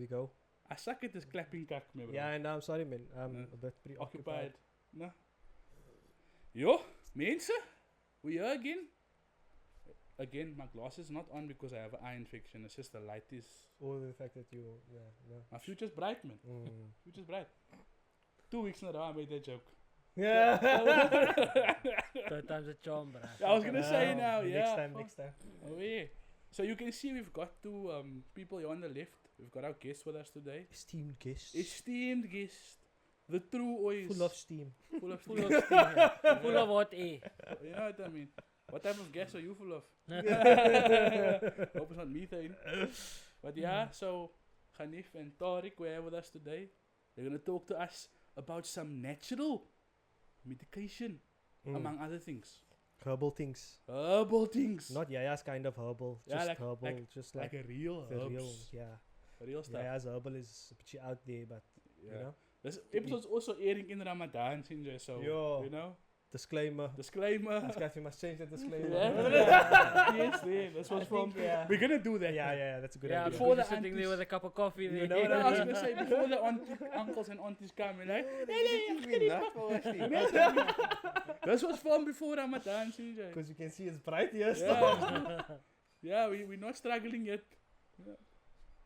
we go. I suck at this clapping kak, me bro. Yeah, and I'm sorry, man. I'm a bit Occupied. preoccupied. No. Yo, mensen, we here again. Again, my glass is not on because I have an eye infection. It's just the light is. Or the fact that you, no. My future's bright, man. Future's bright. 2 weeks in a row, I made that joke. Yeah. Third time's a charm, bruh. I was gonna say now, yeah. Next time. Oh, yeah. So you can see we've got two people here on the left. We've got our guest with us today. Esteemed guest. Esteemed guest. The true oils. Full of steam. Full of Full of steam. Yeah. Full of hot air. You know what I mean? What type of gas are you full of? Hope it's not methane. But yeah, so Hanif and Tariq were here with us today. They're going to talk to us about some natural medication, among other things. Herbal things. Herbal things. Not Yaya's kind of herbal. Yeah, Just like- herbal. Just like a real the real, herbs. yeah. Real stuff. Yaya's herbal is a bit out there, but Yeah. you know. This episode's also airing in Ramadan, Sinjay, so, Yo. you know. Disclaimer. Disclaimer. This guy, we must change the disclaimer. Yes, there. This was from. yeah. We're gonna do that. Yeah, that's a good Yeah, idea. Before before the sitting there aunties- with a cup of coffee. You there. know You what know, I I was mean? gonna say before the uncles and aunties come and like, this was filmed before Ramadan, CJ. Because you can see it's bright here. Yeah, yeah, we're not struggling yet. Yeah.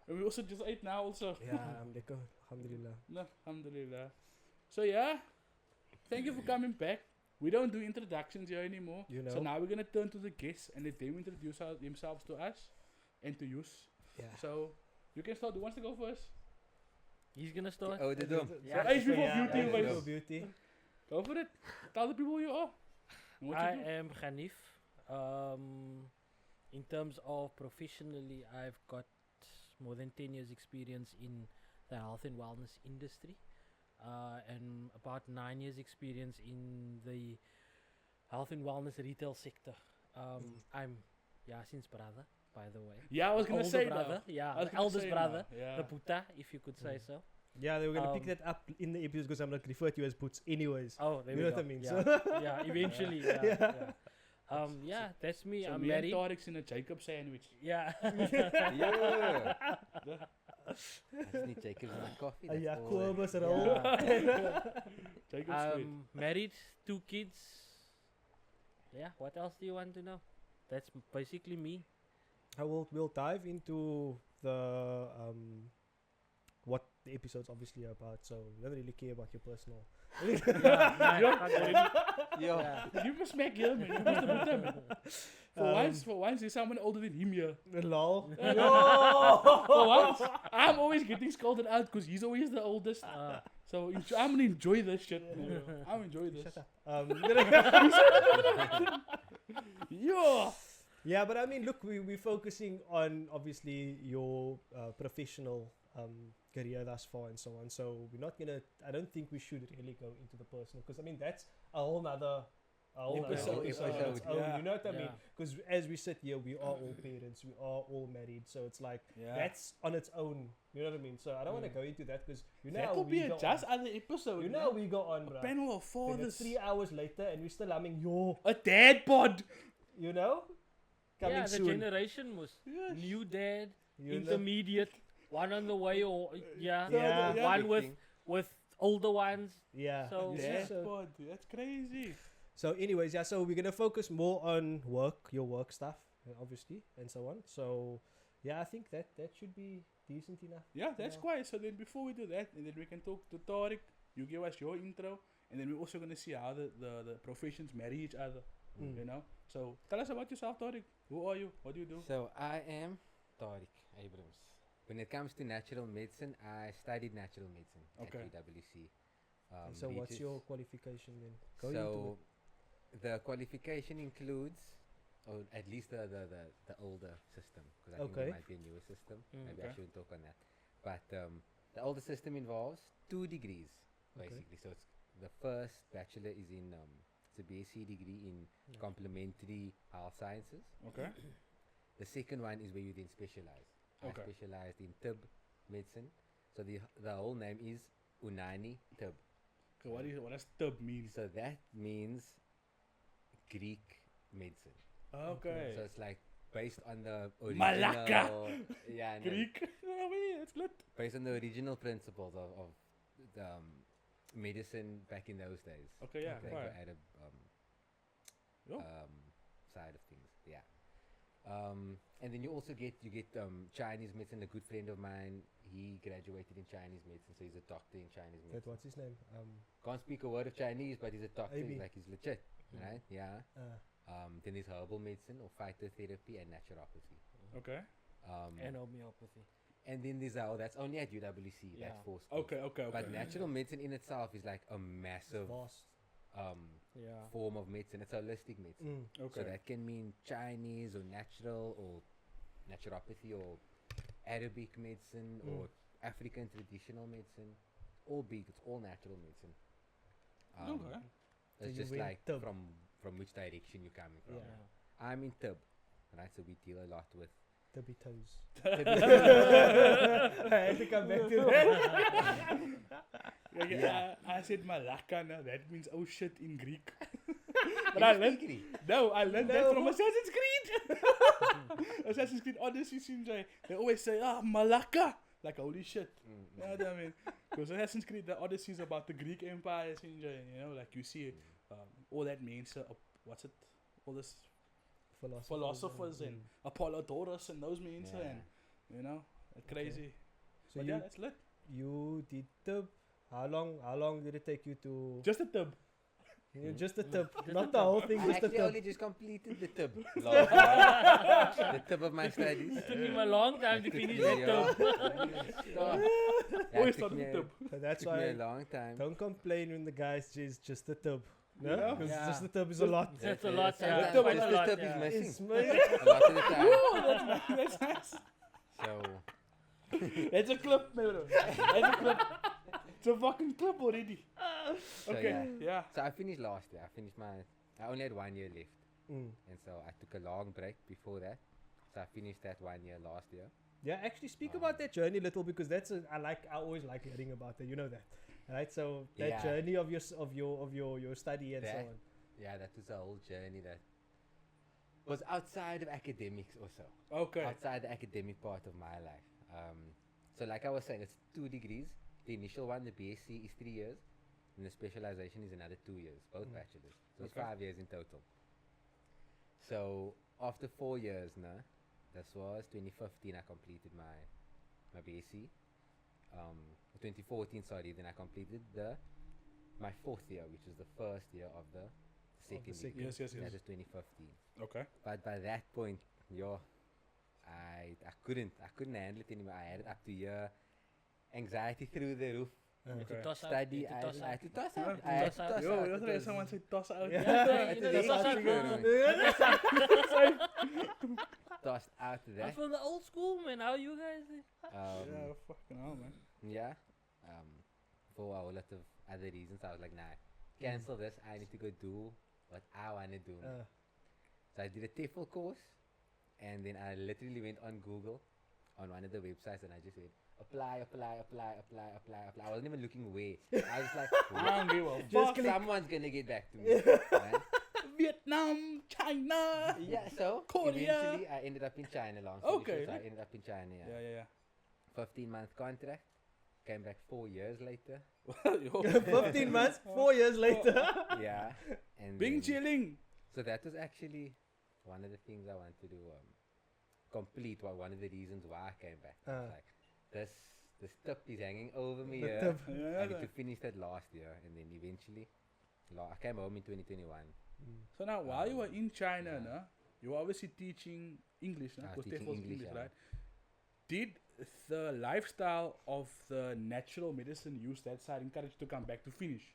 And we also just ate now also. Yeah, I'm lekker. Alhamdulillah. No, alhamdulillah. So yeah, thank you for coming back. We don't do introductions here anymore. You know. So now we're gonna turn to the guests and let them introduce themselves to us and to you. Yeah. So you can start. Who wants to go first? He's gonna start. Oh, the dome. Yeah, So, Age before yeah, beauty, Age boys. before beauty. Go for it. Tell the people who you are. And what I you do. am Hanif. In terms of professionally, I've got more than 10 years experience in the health and wellness industry, and about 9 years experience in the health and wellness retail sector. I'm Yasin's brother, by the way. Yeah, I was gonna Older say brother, that. yeah, I was the gonna eldest say brother, now, yeah. the puta, if you could say so. Yeah, they were going to pick Um, that up in the episode because I'm not referred to you as Boots anyways. Oh, there You we know go. what I mean, Yeah, so- yeah, eventually. Yeah, Yeah. yeah. Yeah, that's me. So I'm me married. and Tariq's in a Jacob sandwich. Yeah. Yeah. I just need Jacob's in my coffee. That's Yeah, all. Quobus at all. Jacob's sweet. Married, 2 kids. Yeah, what else do you want to know? That's basically me. We'll dive into the what the episode's obviously about. So we don't really care about your personal. Yeah. You must smack him, man. You must put him. For once, there's someone older than him here. Lol. For once, I'm always getting scolded out because he's always the oldest. So I'm gonna enjoy this shit. Man. I'm enjoy this. Shut up. Yeah. Yeah, but I mean, look, we're focusing on obviously your professional career thus far and so on. So we're not gonna. I don't think we should really go into the personal because I mean that's a whole nother. Episode. on its own, Yeah. You know what I mean? Yeah. Because as we sit here, we are all parents. We are all married. So it's like that's on its own. You know what I mean? So I don't want to go into that because you know That how could we be go a just on. other episode. You know how we go on, bro. panel of Then it's fathers. 3 hours later and we're still humming yo. A dad pod. You know, coming Yeah, the soon. generation was Yes. new dad, You know? intermediate, one on the way, or Yeah. one with older ones. Yeah. So- you see, Dad so- pod. That's crazy. So, anyways, yeah. So we're gonna focus more on work, your work stuff, obviously, and so on. So, yeah, I think that should be decent enough. Yeah, that's Yeah. quite. So then before we do that, and then we can talk to Tariq. You give us your intro, and then we're also gonna see how the professions marry each other. Mm. You know. So tell us about yourself, Tariq. Who are you? What do you do? So I am Tariq Abrams. When it comes to natural medicine, I studied natural medicine Okay. at PwC. And so, what's Regis. your qualification then? Go into So the qualification includes, or at least the older system, because I think Okay. there might be a newer system. Maybe I Okay. shouldn't talk on that. But the older system involves 2 degrees, Okay. basically. So it's the first bachelor is in it's a BSc degree in Yeah. complementary health sciences. Okay. The second one is where you then specialize. Okay. I specialized in TIB medicine. So the whole name is Unani TIB. So what does tub mean? So that means Greek medicine. Okay. So it's like based on the Malacca. original, yeah, no, Greek. Oh, wait, it's lit. based on the original principles of the medicine back in those days. Okay, yeah, The fine. Arab Yo. side of things, yeah. And then you also get Chinese medicine. A good friend of mine, he graduated in Chinese medicine, so he's a doctor in Chinese That medicine. what's his name? Can't speak a word of Chinese, but he's a doctor. AB. Like he's legit, right? Yeah. Uh, Then there's herbal medicine or phytotherapy and naturopathy. Okay. And homeopathy. And then there's that's only at UWC. Yeah. That's 4 schools. Okay. But natural medicine in itself is like a massive vast. Yeah. form of medicine. It's holistic medicine. Okay. So that can mean Chinese or natural or naturopathy or Arabic medicine or African traditional medicine. All big. It's all natural medicine. Okay. So It's you just went like TIB. from which direction you're coming from. Yeah. I'm in TIB, right? So we deal a lot with. Tubby toes. TIB. I had to come back to that. Yeah. I said Malacca, now that means oh shit in Greek. But You I speak learned, Greek? no, I learned that No. from Assassin's Creed. Assassin's Creed Odyssey seems like they always say, Malacca. Like, holy shit. You know what I mean? Because Assassin's Creed, the Odyssey is about the Greek Empire, seems like, you know, like you see all that means, what's it? All this philosophers and Apollodorus and those means, Yeah. and, you know, crazy. So But you yeah, that's lit. you did tub. How long did it take you to? Just a tub. Just the tub, Just not the the whole tub. thing. I Just the actually tub. only just completed the TIB. last year. The TIB of my studies. It took him a long time to finish that Yeah. tub. Yeah, Always it took started me with a- tub. So that's took me a why long time. don't complain when the guy says just the tub. No, Yeah. because Yeah. just the tub is a lot. That's a lot, Sometimes yeah. tub Quite is a the lot, tub is yeah. missing. It's A lot of the time. Oh, that's nice. So It's a clip, man. Bro. It's a clip. It's a fucking clip already. So, Okay, yeah. So I finished last year. I only had 1 year left, Mm. and so I took a long break before that. So I finished that 1 year last year. Yeah, actually speak about that journey a little because I always like hearing about that. You know that, right? So that Yeah. journey of your study and so That- on. Yeah, that was a whole journey that was outside of academics also. Okay. Outside the academic part of my life. So like I was saying, it's 2 degrees. The initial one, the BSc, is 3 years, and the specialization is another 2 years, both bachelors. So it's Okay. 5 years in total. So after 4 years, this was 2015. I completed my BSc. 2014, sorry. Then I completed my 4th year, which was the first year of the second second. degree. Yes, yes, That yes. was 2015. Okay. But by that point, I couldn't handle it anymore. I had it up to here, anxiety through the roof. Okay. Toss out, Study, you I toss had out. to toss Yeah. out. I had to Toss out. toss Yo, out. yesterday because- someone said toss out. Yeah. Yeah, It's you a know, big toss out, secret, man. tossed out I'm that. from the old school, man. How you guys? Yeah, fucking hell, man. Yeah. For a whole lot of other reasons, I was like, nah, cancel this. I need to go do what I want to do. So I did a TEFL course, and then I literally went on Google, on one of the websites, and I just said, apply. I wasn't even looking where. I was like, I don't give a Just fuck. click. someone's gonna get back to me. Right? Vietnam, China. Yeah, so Korea. eventually I ended up in China. Long story Okay. short, I ended up in China. Yeah. Yeah. 15-month contract. Came back 4 years later. Yo. 15 months, 4 years later. Yeah. And Bing then- chilling. So that was actually one of the things I wanted to complete. One of the reasons why I came back. I was like, this tip is hanging over me The here. tip. Yeah, I need to finish that last year, and then eventually, I came home in 2021. So now, while you were in China, Yeah. no, you were obviously teaching English, no? I was Because teaching TEFL's English, yeah. right? Did the lifestyle of the natural medicine use that side encourage you to come back to finish?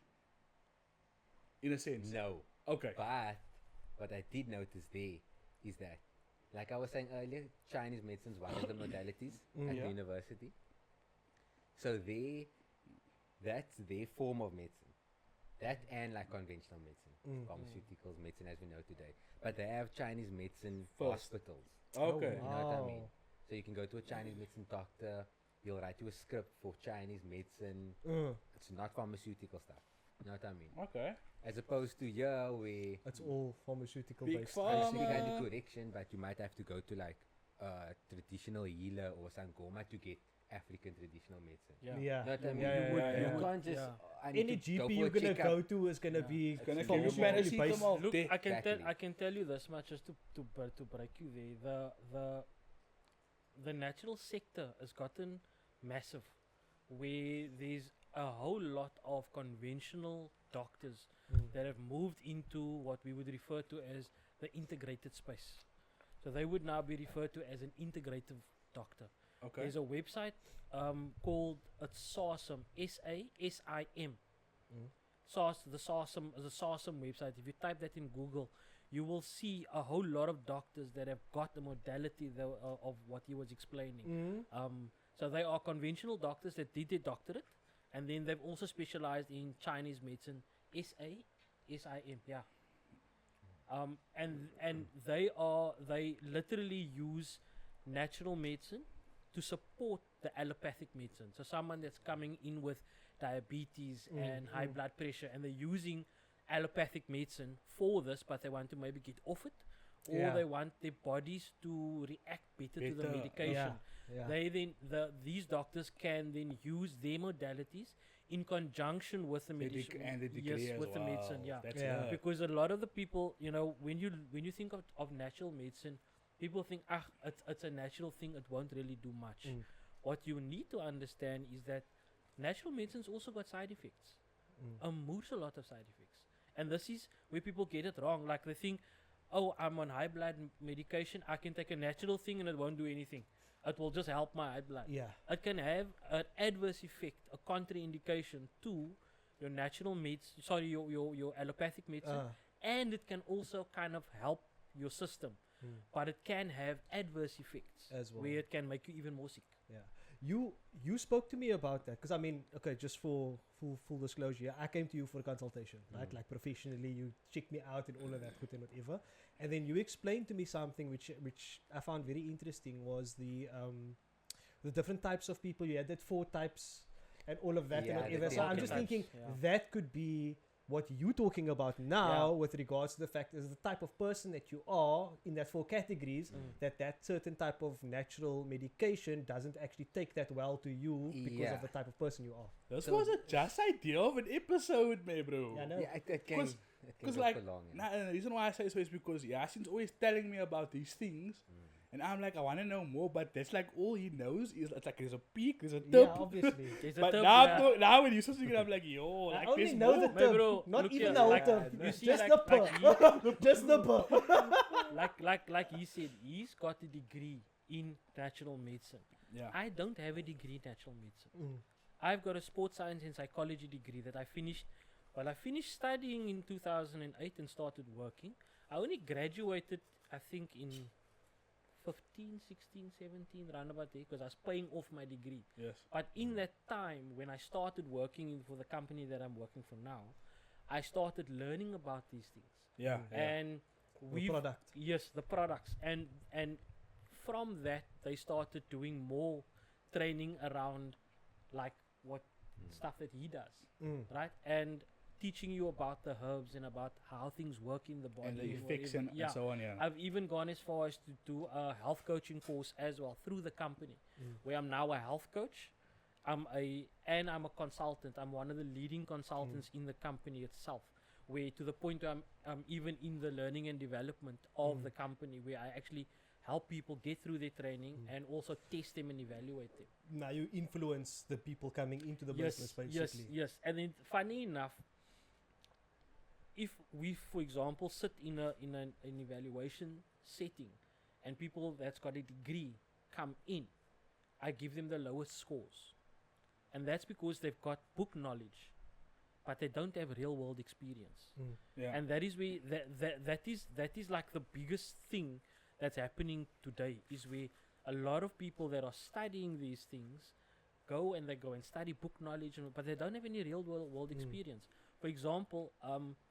In a sense. No, Okay. but what I did notice there is that, like I was saying earlier, Chinese medicine is one of the modalities at Yeah. the university. So that's their form of medicine. That and like conventional medicine, pharmaceuticals, medicine as we know today. But they have Chinese medicine First. hospitals. Okay. You know what I mean? Wow. So you can go to a Chinese medicine doctor, he'll write you a script for Chinese medicine. It's not pharmaceutical stuff. You know what I mean? Okay. As opposed to here, where It's all pharmaceutical Big based. pharma. obviously you can do correction, but you might have to go to like a traditional healer or sangoma to get African traditional medicine. Yeah. Yeah. You know what I mean? Yeah, you would- You you would- can't just. yeah. I need Any to go GP for you're a gonna checkup. go to is gonna Yeah. be It's gonna give you pharmaceutically based. paracetamol. Look, There. I can Exactly. I can tell you this much, just to break you there. The natural sector has gotten massive, where there's a whole lot of conventional doctors that have moved into what we would refer to as the integrated space. So they would now be referred to as an integrative doctor. Okay. There's a website called SASIM, SASIM. The SASIM website. If you type that in Google, you will see a whole lot of doctors that have got the modality of what he was explaining. So they are conventional doctors that did their doctorate, and then they've also specialized in Chinese medicine, SASIM, yeah. And they literally use natural medicine to support the allopathic medicine. So someone that's coming in with diabetes and high blood pressure, and they're using allopathic medicine for this, but they want to maybe get off it, or Yeah. they want their bodies to react better to the Better, medication. Yeah. They then these doctors can then use their modalities in conjunction with the medicine. And the degree Yes, as with the well. medicine, yeah. That's Yeah. it. Because a lot of the people, when you think of natural medicine, people think, it's a natural thing, it won't really do much. What you need to understand is that natural medicine's also got side effects. A lot of side effects. And this is where people get it wrong. Like they think, oh, I'm on high blood medication, I can take a natural thing and it won't do anything. It will just help my high blood. Yeah. It can have an adverse effect, a contraindication to your natural medicine, your allopathic medicine, and it can also kind of help your system. But it can have adverse effects As well. where it can make you even more sick. Yeah. You spoke to me about that because I mean, okay, just for full disclosure, I came to you for a consultation, right? Like professionally, you checked me out and all of that, good and whatever, and then you explained to me something which I found very interesting was the different types of people. You had that 4 types and all of that Yeah, and the whatever. So I'm just archetypes, thinking yeah. that could be what you're talking about now Yeah. with regards to the fact is the type of person that you are in that 4 categories, that certain type of natural medication doesn't actually take that well to you because Yeah. of the type of person you are. This So- was a just idea of an episode, man, bro. Yeah, I know. Yeah, it can. 'Cause- It can Because go like, for long. and the reason why I say so is because Yasin's always telling me about these things, and I'm like, I want to know more, but that's like all he knows is it's like there's a peak, there's a tip. Yeah, obviously. There's a But tip, now, yeah. now when you start speaking, I'm like, yo, I like only there's know more. the My tip, bro, not look even here, the whole like, tip. you see, Just like- the like per. Just the per. like he said, he's got a degree in natural medicine. Yeah. I don't have a degree in natural medicine. I've got a sports science and psychology degree that I finished. Well, I finished studying in 2008 and started working. I only graduated, I think, in 15, 16, 17, round about there, because I was paying off my degree. Yes. But in that time, when I started working for the company that I'm working for now, I started learning about these things. Yeah. And The we've product. Yes, the products, and from that they started doing more training around like what stuff that he does, right? And teaching you about the herbs and about how things work in the body And the effects whatever. and so on, yeah. I've even gone as far as to do a health coaching course as well through the company, where I'm now a health coach. I'm a consultant. I'm one of the leading consultants in the company itself, where to the point where I'm even in the learning and development of the company, where I actually help people get through their training and also test them and evaluate them. Now you influence the people coming into the business, basically. Yes. And then, funny enough, if we, for example, sit in an evaluation setting, and people that's got a degree come in, I give them the lowest scores, and that's because they've got book knowledge, but they don't have real world experience. Yeah. And that is where that is like the biggest thing that's happening today, is where a lot of people that are studying these things go and study book knowledge, but they don't have any real world experience. For example,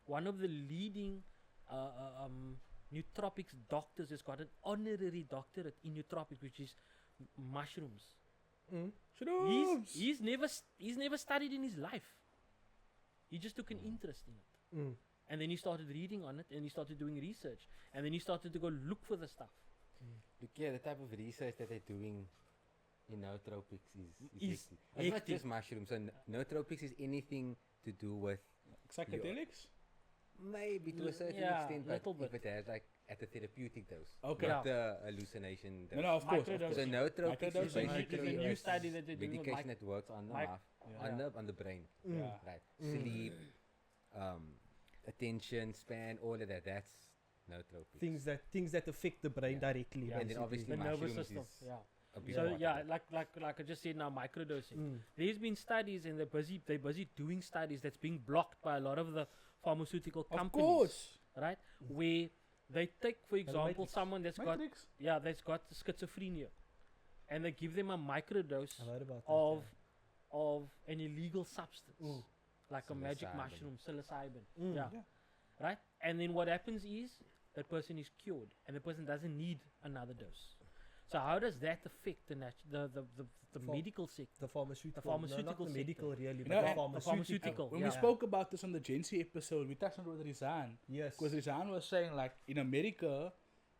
one of the leading nootropics doctors has got an honorary doctorate in nootropics, which is mushrooms. Shrooms. He's never studied in his life. He just took an interest in it. Mm. And then he started reading on it, and he started doing research, and then he started to go look for the stuff. Look, yeah, the type of research that they're doing in nootropics is Is hectic. It's not hectic. just mushrooms. So nootropics is anything to do with Psychedelics? maybe to a certain Yeah, extent, but little if bit. it has like at the therapeutic dose, Okay. not the hallucination dose. No, no, of course. Of Microdose. course. So nootropics Microdose is is basically There's a new a study that they're doing with medication that works on the mic- mouth, Yeah. on the brain, Mm. Yeah. right? Mm. Sleep, attention span, all of that. That's nootropics. Things that affect the brain Yeah. directly. Yeah. And then basically. obviously the nervous mushrooms system. is Yeah. a big So part of yeah, it. like I just said now, microdosing. Mm. There's been studies, and they're busy doing studies that's being blocked by a lot of the pharmaceutical Of companies, course. right? Where they take, for example, Matrix. someone that's got Matrix. that's got schizophrenia, and they give them a microdose I've heard about that. of an illegal substance, Mm. like a magic Psilocybin. mushroom, psilocybin. Mm. Yeah. Yeah. Right? And then what happens is that person is cured, and the person doesn't need another dose. So how does that affect the Pharm- medical sector? The pharmaceutical. pharmaceutical No, not the sector. medical really, You but know, the and the pharmaceutical. pharmaceutical. When Yeah. we spoke about this on the Gen Z episode, we touched on it with Rizan. Yes. Because Rizan was saying, like, in America,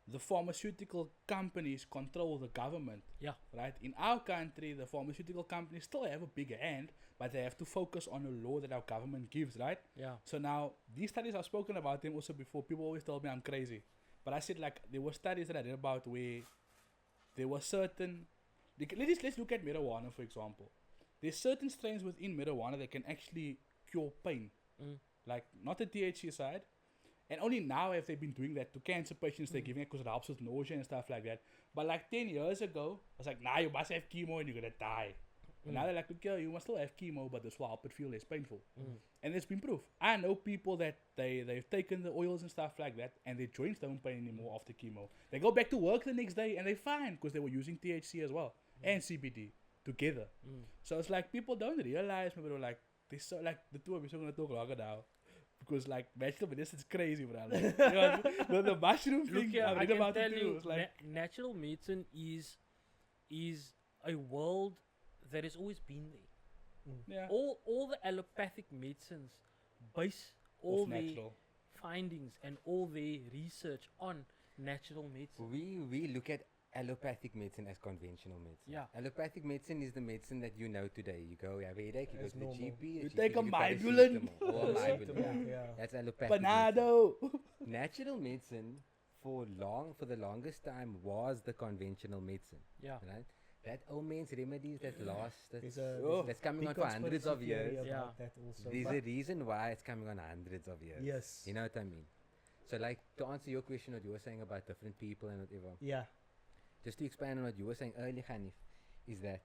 the pharmaceutical companies control the government. Yeah. Right? In our country, the pharmaceutical companies still have a big hand, but they have to focus on the law that our government gives, right? Yeah. So now, these studies, I've spoken about them also before. People always told me I'm crazy. But I said, like, there were studies that I read about where there were certain... Let's look at marijuana, for example. There's certain strains within marijuana that can actually cure pain. Mm. Like, not the THC side. And only now have they been doing that to cancer patients. They're giving it because it helps with nausea and stuff like that. But like 10 years ago, I was like, nah, you must have chemo and you're going to die. And now they're like, okay, you must still have chemo, but this will help it feel less painful. And there's been proof. I know people that they've taken the oils and stuff like that, and their joints don't pain anymore after chemo. They go back to work the next day, and they're fine because they were using THC as well and CBD together. So it's like people don't realize, maybe they're like, they so like the two of us are going to talk longer now. Because like vegetable medicine is crazy, bro. Like, you know, the mushroom Look thing, here, I I read can about tell it too. you, It's like, natural medicine is a world that has always been there. yeah, All the allopathic medicines base all off their natural. findings and all their research on natural medicine. We look at allopathic medicine as conventional medicine. Yeah. Allopathic medicine is the medicine that you know today. You go, you have a headache, you go As to the normal. GP. the You GP take a give you Mybulan. paracetamol or a Mybulan. Yeah. That's allopathic medicine. Panado. Natural medicine for the longest time was the conventional medicine. Yeah. Right? That omens remedies that last There's that's coming on for hundreds of years. Yeah. That also. There's But- a reason why it's coming on hundreds of years. Yes. You know what I mean? So like to answer your question, what you were saying about different people and whatever, Yeah. just to expand on what you were saying earlier, Hanif, is that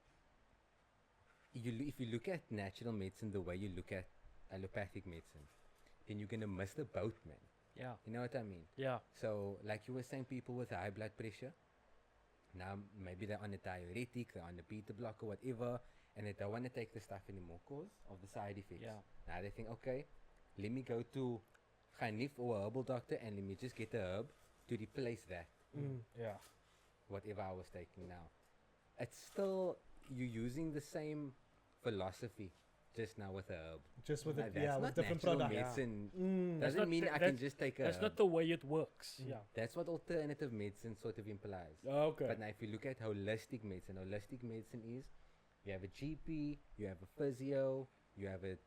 if you look at natural medicine the way you look at allopathic medicine, then you're gonna miss the boat, man. Yeah. You know what I mean? Yeah. So like you were saying, people with high blood pressure, now maybe they're on a diuretic, they're on a beta blocker, whatever, and they don't want to take the stuff anymore because of the side effects. Yeah. Now they think, okay, let me go to Hanif or a herbal doctor and let me just get a herb to replace that, Yeah. whatever I was taking now. It's still, you're using the same philosophy just now with a herb. Just with Now, it, that's yeah, not with different natural products. medicine. That's Doesn't not mean th- I can that's- just take a That's herb. not the way it works. Yeah. That's what alternative medicine sort of implies. Okay. But now if you look at holistic medicine is you have a GP, you have a physio, you have a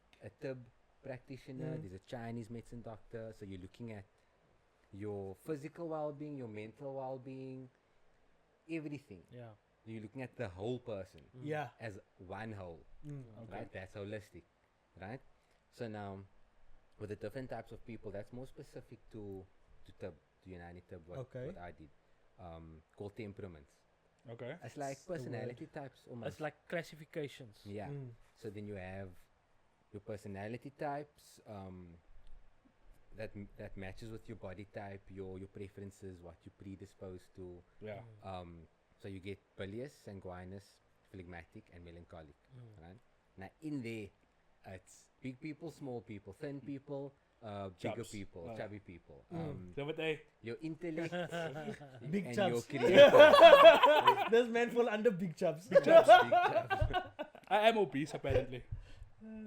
TIB practitioner, there's a Chinese medicine doctor, so you're looking at your physical well-being, your mental well-being, everything. Yeah. You're looking at the whole person Yeah. as one whole, right? That's holistic, right? So now, with the different types of people, that's more specific to TIB, to United TIB, what I did, called temperaments. Okay. It's like the word. personality types almost. It's like classifications. Yeah. So then you have your personality types, that matches with your body type, your preferences, what you're predisposed to. Yeah. So you get bilious, sanguinous, phlegmatic, and melancholic. Right? Now in there, it's big people, small people, thin people, bigger Chubs. people, chubby people. So what they Your intellect, Big and chubs. your creative. This man fall under big chubs. Big chubs. I am obese apparently.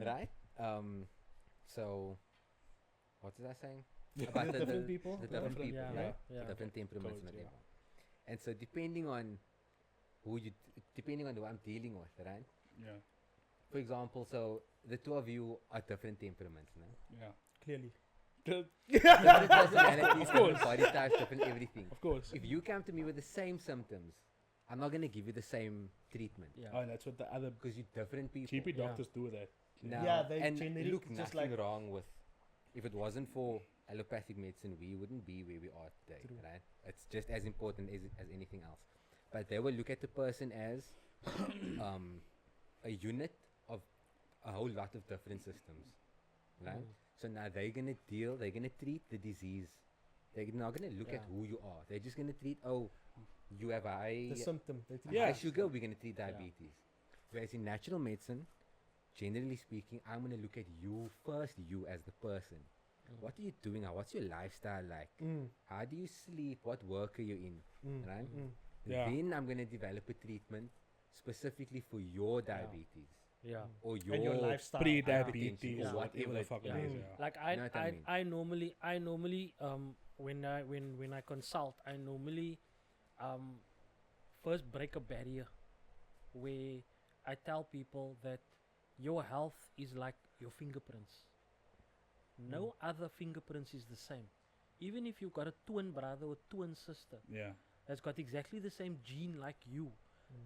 Right? So what was I saying? The About different people. the different Different, people, yeah, right? yeah. Different temperaments and Codes, yeah. whatever. And so depending on depending on who I'm dealing with, right? Yeah. For example, so the two of you are different temperaments, no? Yeah. Clearly. Different personalities, Of course. different body types, different everything. Of course. If you come to me with the same symptoms, I'm not gonna give you the same treatment Yeah. Oh, and that's what the other because you're different people. GP Yeah. doctors do that. Now, Yeah, they and generally look, just nothing like- wrong with. If it wasn't for allopathic medicine, we wouldn't be where we are today, True. right? It's just as important as anything else. But they will look at the person as a unit of a whole lot of different systems, right? So now they're gonna treat the disease. They're not gonna look at Yeah. who you are. They're just gonna treat, you have The symptom. They think Yeah. high sugar, we're gonna treat Yeah. diabetes. Whereas in natural medicine, generally speaking, I'm gonna look at you first, you as the person. What are you doing now? What's your lifestyle like? How do you sleep? What work are you in? Right? Yeah. Then I'm gonna develop a treatment specifically for your diabetes Yeah. or your, And your lifestyle. Pre-diabetes hypertension or Yeah. whatever the fuck it Yeah. is. Mm. Yeah. Like You know what I mean? I normally when I consult, I normally first break a barrier where I tell people that your health is like your fingerprints. No other fingerprints is the same. Even if you've got a twin brother or twin sister Yeah. that's got exactly the same gene like you,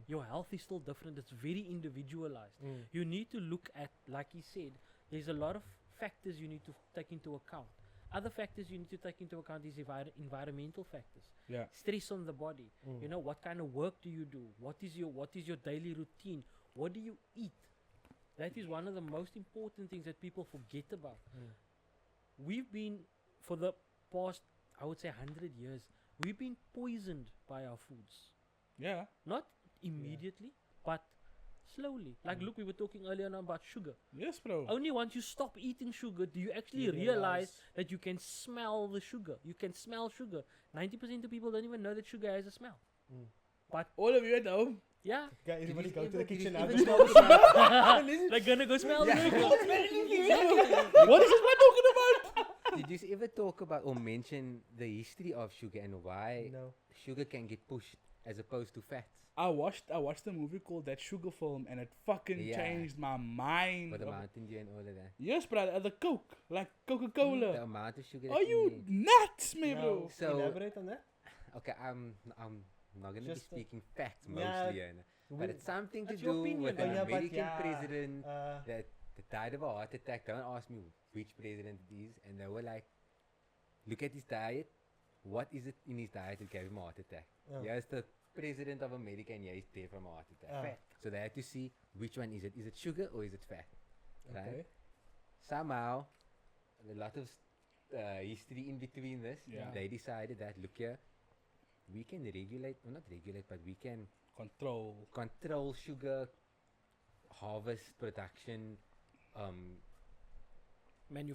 your health is still different. It's very individualized. You need to look at, like he said, there's a lot of factors you need to take into account. Other factors you need to take into account is environmental factors. Yeah. Stress on the body. You know, what kind of work do you do? What is your daily routine? What do you eat? That is one of the most important things that people forget about. We've been, for the past, I would say 100 years, we've been poisoned by our foods. Yeah. Not immediately, but slowly. Like, look, we were talking earlier on about sugar. Yes, bro. Only once you stop eating sugar do you actually You realize that you can smell the sugar. You can smell sugar. 90% of people don't even know that sugar has a smell. But All of you at home. yeah, Guys, everybody you go to the ever- did kitchen you now. ever Just talk smell the sugar. they're gonna go smell the sugar. What is this man talking about? Did you ever talk about or mention the history of sugar and why No. sugar can get pushed as opposed to fats? I watched a movie called That Sugar Film, and it fucking Yeah. changed my mind. For the Mountain Dew and all of that. Yes, brother. The Coke, like The Coca-Cola. amount of sugar Are that's in you there. nuts, me, bro? No. So- Elaborate on that. Okay, I'm not gonna Just be speaking facts yeah, mostly, but it's something to That's your do opinion. with Oh, an yeah, but American yeah, president Uh, that died of a heart attack. Don't ask me which president it is, and they were like, look at his diet. What is it in his diet that gave him a heart attack? Here's the president of America, and he's dead from a heart attack. Fat. So they had to see which one is it. Is it sugar or is it fat? Right? okay. Somehow, a lot of history in between this. Yeah. They decided that, look here, we can regulate, well, not regulate, but we can control sugar harvest, production,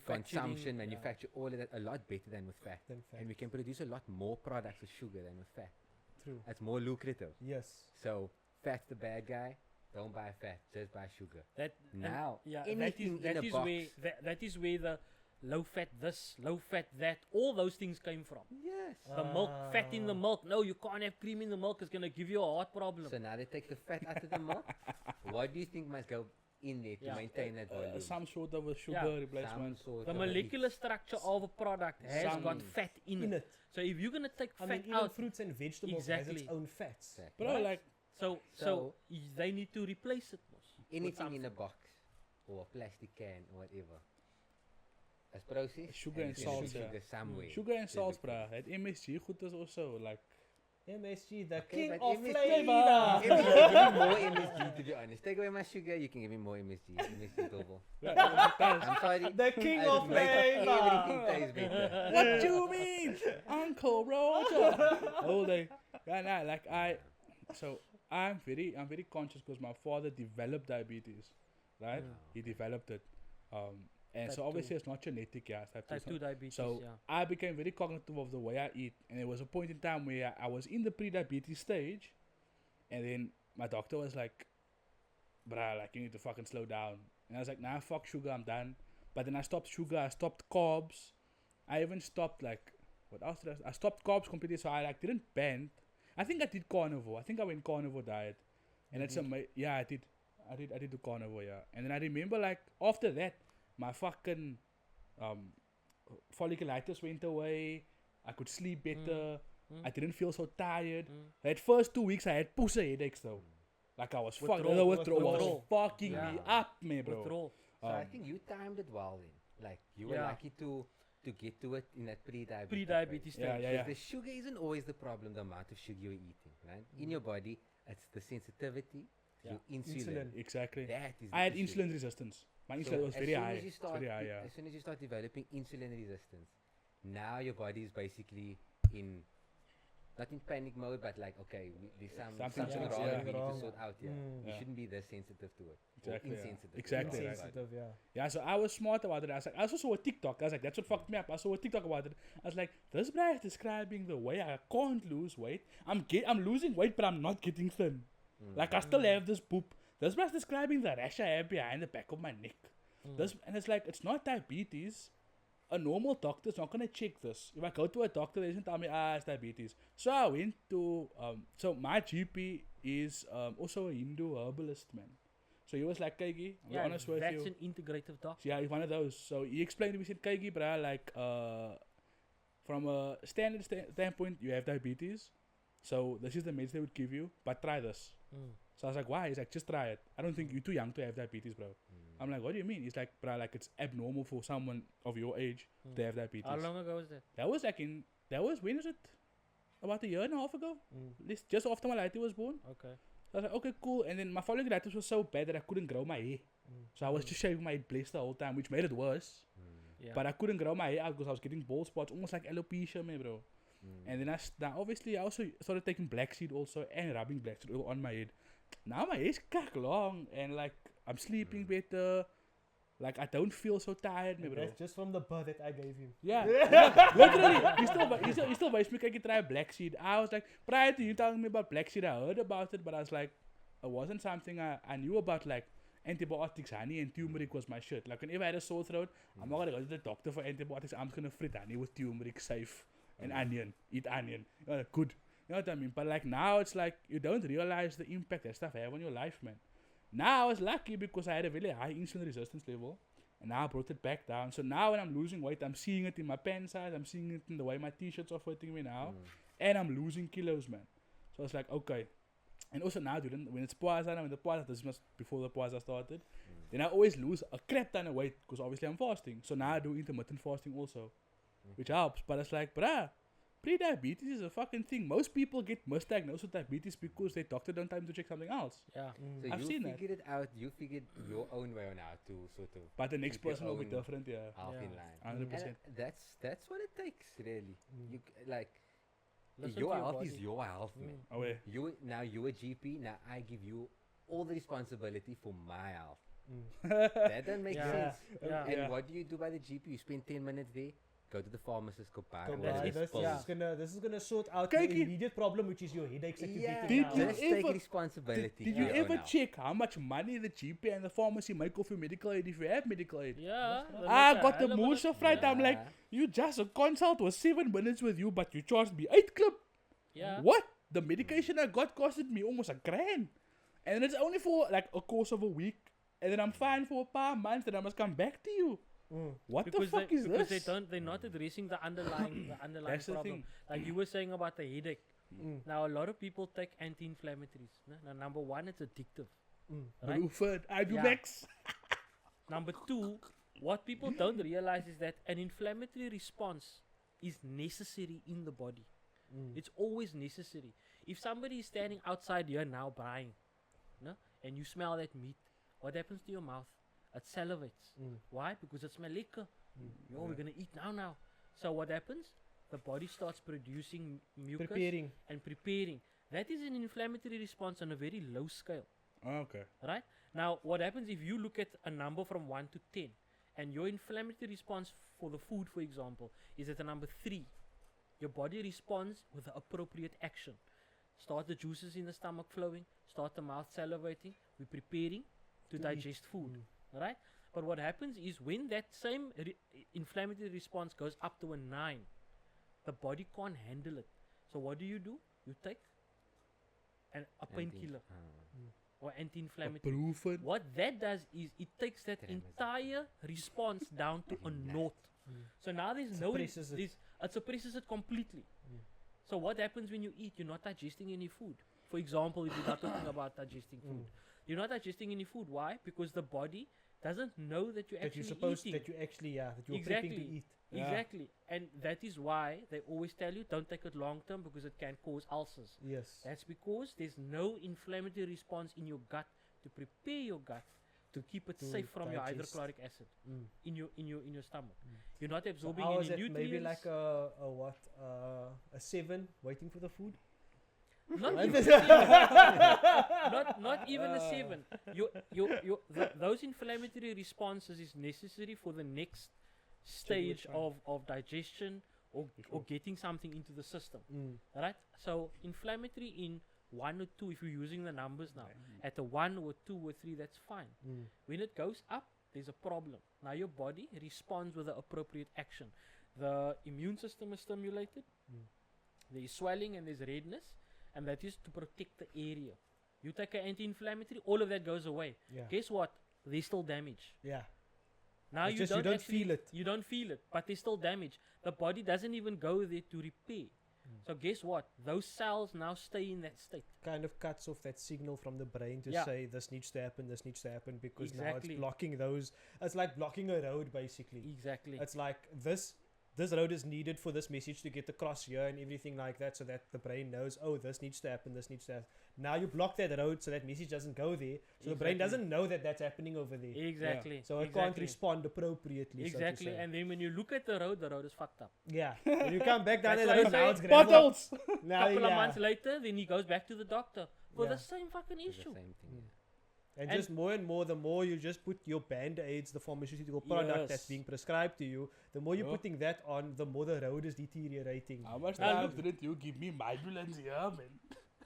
consumption, manufacture, all of that a lot better than with fat. Then fat. And we can produce a lot more products with sugar than with fat. True. That's more lucrative. Yes. So fat's the bad guy. Don't buy fat, just buy sugar. That Now, yeah, anything in a box. that is where the low fat this, low fat that, all those things came from. Yes. The milk, fat in the milk. No, you can't have cream in the milk. It's gonna give you a heart problem. So now they take the fat out of the milk. What do you think must go in there to Yeah. maintain that volume? some sort of a sugar Yeah. replacement. Some sort The of molecular structure of a product has Some- got fat in In it. it. So if you're gonna take I fat mean, even out, fruits and vegetables has Exactly. its own fats. Exactly. Bro, Right? like, so they need to replace it. Mos, with Anything in a something. box or a plastic can or whatever. That's processed. Sugar and it's salt, in yeah. sugar somewhere. sugar and They salt, look for bro. Het MSG goed is also, like, MSG, the Okay, king but of MSG flavor. Give me more MSG, to be honest. Take away my sugar, you can give me more MSG. MSG double. I'm sorry. The king I of just make everything flavor. taste better. what you mean, Uncle Roger? Oh, nah, like I'm very conscious because my father developed diabetes, right? He developed it, and Type so obviously 2. it's not genetic, yeah. It's Type 2 diabetes. So yeah. I became very cognitive of the way I eat, and there was a point in time where I was in the pre-diabetes stage, and then my doctor was like, "Bruh, like you need to fucking slow down." And I was like, "Nah, fuck sugar, I'm done." But then I stopped sugar, I stopped carbs, I even stopped like, what else did I stopped carbs completely, so I like didn't bend. I think I did carnivore. I think I went carnivore diet. And it's yeah, I did the carnivore, yeah. And then I remember like after that, my fucking folliculitis went away. I could sleep better. I didn't feel so tired. That first 2 weeks I had pussy headaches though. Like I was fucking was fucking me up, man, bro. Withdrawal. So I think you timed it well then. Like you were lucky to get to it in that pre-diabetes stage. Yeah. The sugar isn't always the problem, the amount of sugar you're eating, right? In your body, it's the sensitivity, your insulin. Exactly. That is I had issue. insulin resistance. My insulin was very high. As soon as you start developing insulin resistance, now your body is basically in, not in panic mode, but like, okay, there's something wrong that we need to sort out here. You shouldn't be this sensitive to it. Exactly. Insensitive. Exactly. Insensitive, Yeah, so I was smart about it. I also saw a TikTok. I was like, that's what fucked me up. I saw a TikTok about it. I was like, this guy is describing the way I can't lose weight. I'm losing weight, but I'm not getting thin. Like, I still have this poop. This guy's describing the rash I have behind the back of my neck. And it's like, it's not diabetes. A normal doctor's not gonna check this. If I go to a doctor, they doesn't tell me, it's diabetes. So I went to, so my GP is also a Hindu herbalist, man. So he was like, Kaigi, I'm honest with you. That's an integrative doctor. Yeah, he's one of those. So he explained to me, he said, Kaigi, bruh, like, from a standard standpoint, you have diabetes. So this is the medicine they would give you, but try this. So I was like, why? He's like, just try it. I don't think you're too young to have diabetes, bro. I'm like, what do you mean? He's like, bruh, like it's abnormal for someone of your age to have diabetes. How long ago was that? When was it? About a year and a half ago? Just after my Lighty was born. Okay. So I was like, okay, cool. And then my folliculitis was so bad that I couldn't grow my hair. So I was just shaving my head blessed the whole time, which made it worse. Yeah. But I couldn't grow my hair out because I was getting bald spots, almost like alopecia, man, bro. And then obviously I also started taking black seed also and rubbing black seed oil on my head. Now my hair's cock long and like I'm sleeping better. Like I don't feel so tired, man, bro. That's just from the birth that I gave him. Yeah, literally. He still buys me I can try black seed. I was like, prior to you telling me about black seed, I heard about it, but I was like, it wasn't something I knew about. Like antibiotics, honey and turmeric was my shit. Like whenever I had a sore throat, I'm not gonna go to the doctor for antibiotics. I'm just gonna frit honey with turmeric, safe, and onion. Eat onion. Good. You know what I mean? But like now it's like you don't realize the impact that stuff have on your life, man. Now I was lucky because I had a really high insulin resistance level, and now I brought it back down. So now when I'm losing weight, I'm seeing it in my pant size, I'm seeing it in the way my t-shirts are fitting me now, and I'm losing kilos, man. So it's like, okay. And also now, dude, when it's Pwaza, this was before the Pwaza started, then I always lose a crap ton of weight because obviously I'm fasting. So now I do intermittent fasting also, which helps. But it's like, bruh, pre-diabetes is a fucking thing. Most people get misdiagnosed with diabetes because their doctor don't time to check something else. Yeah. So I've seen that. figured it out. You figured your own way on how to sort of. But the next keep your person will be own different, yeah. Half in line. 100%. And that's what it takes, really. You like Listen your to your health body. is your health, man. Oh, yeah. You're a GP. Now I give you all the responsibility for my health. That doesn't make sense. Yeah. And Yeah. what do you do by the GP? You spend 10 minutes there. Go to the pharmacist. Go buy Go all buy these this. pills. This is gonna sort out Kijk the hier. immediate problem, which is your headaches that you're Yeah, getting now. Did you just take ever- responsibility. Did for you your ever own health. check how much money the GP and the pharmacy make off your medical aid if you have medical aid? Yeah. I got the moose of right. I'm like, Yeah. you just a consult was 7 minutes with you, but you charged me 8 clip. Yeah. What? The medication I got costed me almost $1,000. And it's only for like a course of a week. And then I'm fine for a months, and I must come back to you. What the fuck is because this? they're not addressing the underlying That's the problem. thing. Like you were saying about the headache. Now a lot of people take anti-inflammatories. Now number one, it's addictive. Right? Ruford, Ibumax. Number two, what people don't realize is that an inflammatory response is necessary in the body. It's always necessary. If somebody is standing outside here now buying, no, and you smell that meat, what happens to your mouth? It salivates. Why? Because it's my liquor. Yo, we're gonna eat now. So what happens? The body starts producing mucus and preparing. That is an inflammatory response on a very low scale. Okay. Right? Now, what happens if you look at a number from 1 to 10, and your inflammatory response for the food, for example, is at a number 3, your body responds with the appropriate action. Start the juices in the stomach flowing, start the mouth salivating, we're preparing to digest food. Right? But what happens is when that same inflammatory response goes up to a 9, the body can't handle it. So what do? You take a painkiller or anti-inflammatory. Proeven. What that does is it takes that Tremors. entire response down to a naught. So now there's Suppresses it. it suppresses it completely. Mm. So what happens when you eat? You're not digesting any food. For example, if you're not talking about digesting food, you're not digesting any food. Why? Because the body doesn't know that you're That actually you're supposed, eating. that you actually, that you're Exactly. prepping to eat. Yeah. Exactly. And that is why they always tell you don't take it long term because it can cause ulcers. Yes. That's because there's no inflammatory response in your gut to prepare your gut to keep it To safe from your digest. hydrochloric acid Mm. in your stomach. Mm. You're not So absorbing ours any at nutrients. maybe like a 7 waiting for the food. not Right? even a 7. not even a 7. Those inflammatory responses is necessary for the next stage of digestion or getting something into the system. Mm. Right? So inflammatory in 1 or 2, if you're using the numbers now, at a 1 or 2 or 3, that's fine. Mm. When it goes up, there's a problem. Now your body responds with the appropriate action. The immune system is stimulated. Mm. There's swelling and there's redness, and that is to protect the area. You take an anti-inflammatory, all of that goes away. Yeah. Guess what? There's still damage. Yeah. Now It's you just don't, you don't actually- feel it. You don't feel it, but there's still damage. The body doesn't even go there to repair. So guess what? Those cells now stay in that state. Kind of cuts off that signal from the brain to Yeah. say this needs to happen, because now Exactly. it's blocking those. It's like blocking a road basically. Exactly. It's like this road is needed for this message to get across here and everything like that, so that the brain knows, oh, this needs to happen, this needs to happen. Now you block that road so that message doesn't go there. So the brain Exactly. doesn't know that that's happening over there. Exactly. So it can't exactly. respond appropriately. Exactly. So to say. And then when you look at the road is fucked up. Yeah. When you come back down That's the why I road, now say it's gravel. Potholes. Now, Couple of yeah. months later, then he goes back to the doctor for Yeah. the same fucking It's the issue. same thing. And, And- just more and more, the more you just put your band-aids, the pharmaceutical product that's Yes. being prescribed to you, the more you're Yeah. putting that on, the more the road is deteriorating. How much Now time didn't you give me ambulance here, man?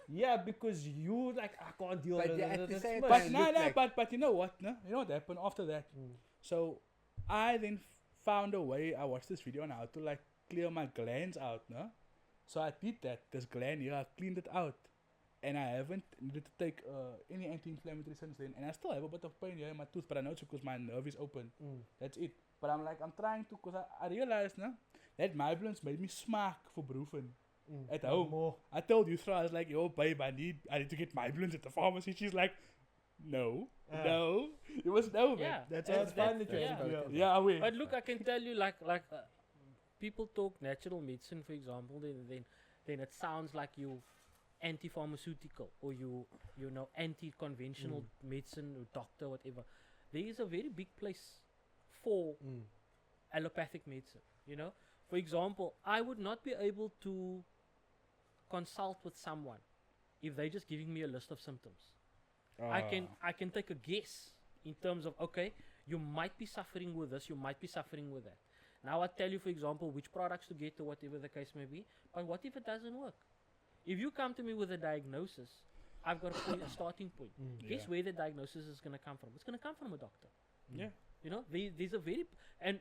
Yeah, because you like, I can't deal But with yeah, it. at the That's same much. But it no, looked no, like- but you know what? No? You know what happened after that? Mm. So I then found a way. I watched this video on how to like clear my glands out. No? So I did that. This gland here, I cleaned it out, and I haven't needed to take any anti-inflammatory since then. And I still have a bit of pain here in my tooth, but I know it's because my nerve is open. Mm. That's it. But I'm trying to, because I realized no, that my ambulance made me smack for Brufen. Mm. At No home. more. I told you, I was like, yo, babe, I need to get my ambulance at the pharmacy. She's like, no. It was no, man. Yeah. That's and how it's fine that you yeah. have to go. Yeah, wait. But look, I can tell you, people talk natural medicine, for example, then it sounds like you anti-pharmaceutical or you know anti-conventional medicine or doctor, whatever. There is a very big place for Mm. allopathic medicine. You know, for example, I would not be able to consult with someone if they're just giving me a list of symptoms. I can take a guess in terms of, okay, you might be suffering with this, you might be suffering with that. Now I tell you, for example, which products to get or whatever the case may be. But what if it doesn't work? If you come to me with a diagnosis, I've got a starting point. Mm. Guess where the diagnosis is going to come from? It's going to come from a doctor. Yeah. You know, there's a very and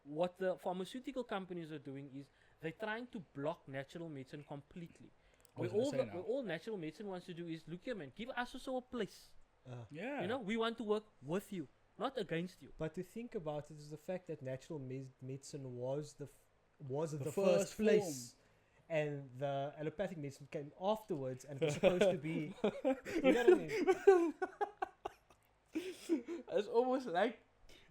what the pharmaceutical companies are doing is they're trying to block natural medicine completely. I was Where gonna say now. all natural medicine wants to do is, look here, man, give us also a place. Yeah. You know, we want to work with you, not against you. But to think about it is the fact that natural medicine was the The first first place, and the allopathic medicine came afterwards, and it was supposed to be. You know what I mean? It's almost like,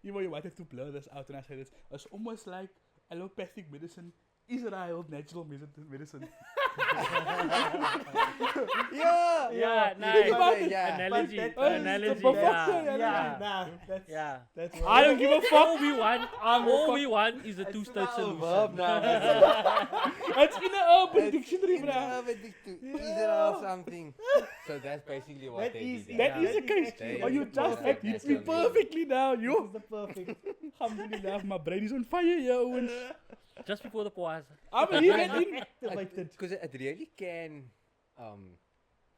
you might have to blur this out when I say this. It's almost like allopathic medicine, Israel natural medicine. Yeah. Yeah, Think nice. about it. Yeah. Analogy, But that- analogy. But Yeah, fuck Yeah, yeah, nah, that's yeah. that's I don't give a fuck. All we want is a two-stage solution. Verb now. It's in the urban dictionary, It's bruh. urban Israel something. So that's basically what That they is- did. That Yeah. is the case. They Oh, you use just perfect hit me natural perfectly now. this You. is the perfect. Alhamdulillah, my brain is on fire, yo. Just before the pause. I'm even in. Activated. Because it really can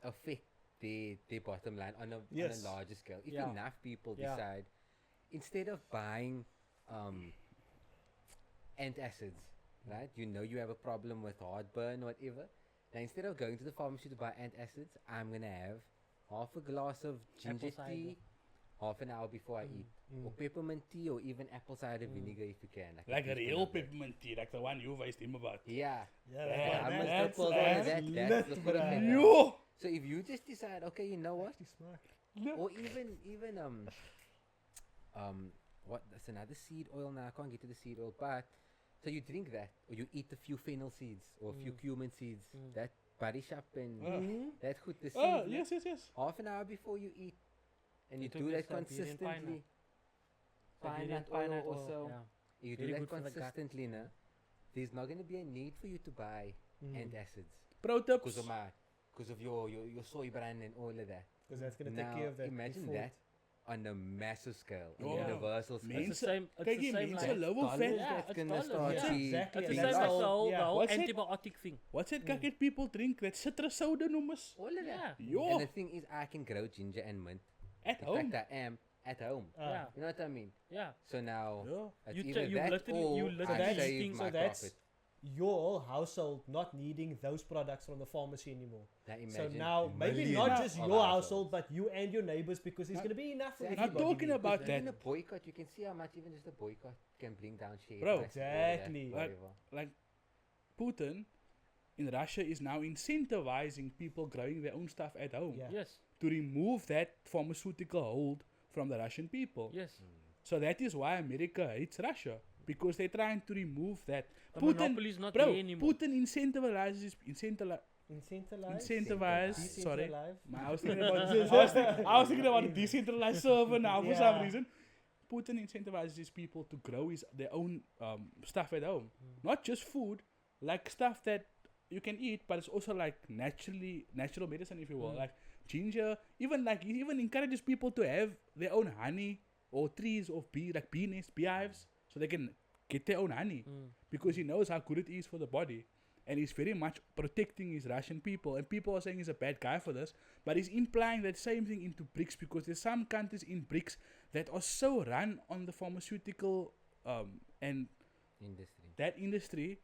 affect their bottom line on a Yes. larger scale. If Yeah. enough people Yeah. decide, instead of buying antacids, right? You know you have a problem with heartburn or whatever. Now instead of going to the pharmacy to buy antacids, I'm gonna have half a glass of ginger Apple cider. tea half an hour before I eat, or peppermint tea, or even apple cider vinegar if you can. Like a teaspoon real of that. peppermint tea, like the one you advised him about. Yeah. Yeah, Yeah, I'm that's, gonna that's still that's that's lit, the full bruh. effect. Yo! So if you just decide, okay, you know what, actually smart. or even what? That's another seed oil now. I can't get to the seed oil, but so you drink that, or you eat a few fennel seeds or a few cumin seeds. That body shop and that good the seeds. Oh, man. yes. Half an hour before you eat, and you It do took that us Siberian pine consistently. Siberian Pine nut pine oil also. yeah. You do Very that good for the gut. consistently, now. There's not going to be a need for you to buy antacids Pro tips. because of your soy brand and all of that. Because that's going to Now take care of that. imagine before that on a massive scale, on Oh. a universal scale. Means- It's the same. It's Kijk, the je same mensen like. low Dollars fat. Yeah, that's it's gonna dollars, start yeah. the- Exactly. It's and the that's same like how- the whole, yeah. the whole What's it? antibiotic thing. What's it? Kijk, people drink that citrus soda noemen. All of that. Yeah. Yo, And the thing is, I can grow ginger and mint. at In home. fact, I am at home. Yeah. You know what I mean? Yeah. So now, Yeah. it's You either ta- you that literally- you or literally I that's- save think- my so that's profit. your whole household not needing those products from the pharmacy anymore. Now So imagine now maybe millions not just of your households. household, but you and your neighbors, because there's Not- going to be enough for Exactly. Not everybody. talking about that. Even a boycott, you can see how much even just a boycott can bring down share Bro. prices, all of that, Exactly. whatever. Like Putin in Russia is now incentivizing people growing their own stuff at home Yeah. Yes. to remove that pharmaceutical hold from the Russian people. Yes. So that is why America hates Russia, because they're trying to remove that. The monopoly is not bro, there anymore. Putin incentivizes Incentivize. sorry. Decentralize. I was thinking about I was thinking about a decentralized server now for some Yeah. reason. Putin incentivizes people to grow their own stuff at home, not just food, like stuff that you can eat, but it's also like natural medicine, if you will, like ginger. Even encourages people to have their own honey or trees of bee nests, beehives, so they can get their own honey, because he knows how good it is for the body. And he's very much protecting his Russian people. And people are saying he's a bad guy for this. But he's implying that same thing into BRICS, because there's some countries in BRICS that are so run on the pharmaceutical and Industry. that industry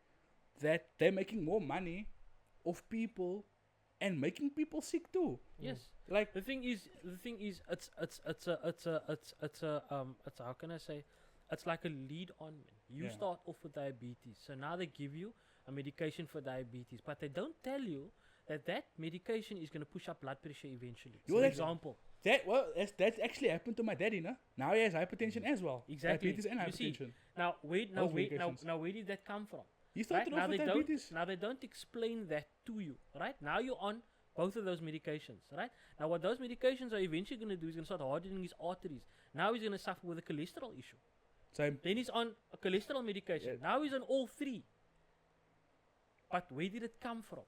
that they're making more money off people and making people sick too. Yes. Like, The thing is, it's how can I say? It's like a lead on. You Yeah. start off with diabetes, so now they give you a medication for diabetes, but they don't tell you that medication is going to push up blood pressure eventually. You For know, example, that's actually happened to my daddy, no? Now he has hypertension as well. Exactly. Diabetes and You see, hypertension. now Both medications. where did that come from? He started Now off with they diabetes. don't. Now they don't explain that to you, right? Now you're on both of those medications, right? Now what those medications are eventually going to do is going to start hardening his arteries. Now he's going to suffer with a cholesterol issue. Same. Then he's on a cholesterol medication. Yeah. Now he's on all three. But where did it come from?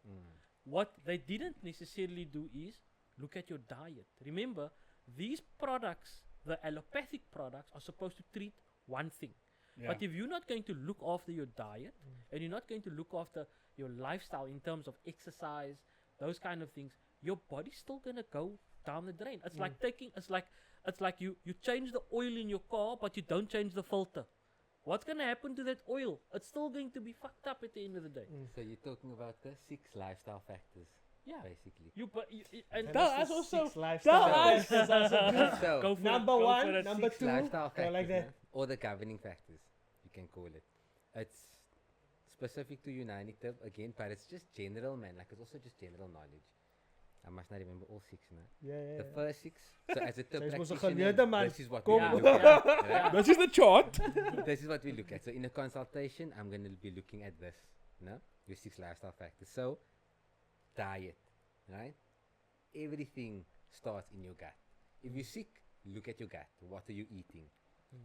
What they didn't necessarily do is look at your diet. Remember, these products, the allopathic products, are supposed to treat one thing. Yeah. But if you're not going to look after your diet and you're not going to look after your lifestyle in terms of exercise, those kind of things, your body's still gonna go down the drain. It's like you change the oil in your car, but you don't change the filter. What's gonna happen to that oil? It's still going to be fucked up at the end of the day. So you're talking about the 6 lifestyle factors, Yeah. basically. And Tell That's us the also. 6 lifestyle Tell us. factors also good. So go for it, Number go for one, it. number 6 two, lifestyle go like factors, that. or the governing factors, you can call it. It's specific to United again, but it's just general, man. Like, it's also just general knowledge. I must not remember all 6 now. Yeah. The first 6. So as a tip Jy is mos 'n practitioner, geleerde man. this is what Kom. we look Yeah. at. right? This is the chart. This is what we look at. So in a consultation, I'm going to be looking at this, no? Your 6 lifestyle factors. So diet, right? Everything starts in your gut. If you're sick, look at your gut. What are you eating?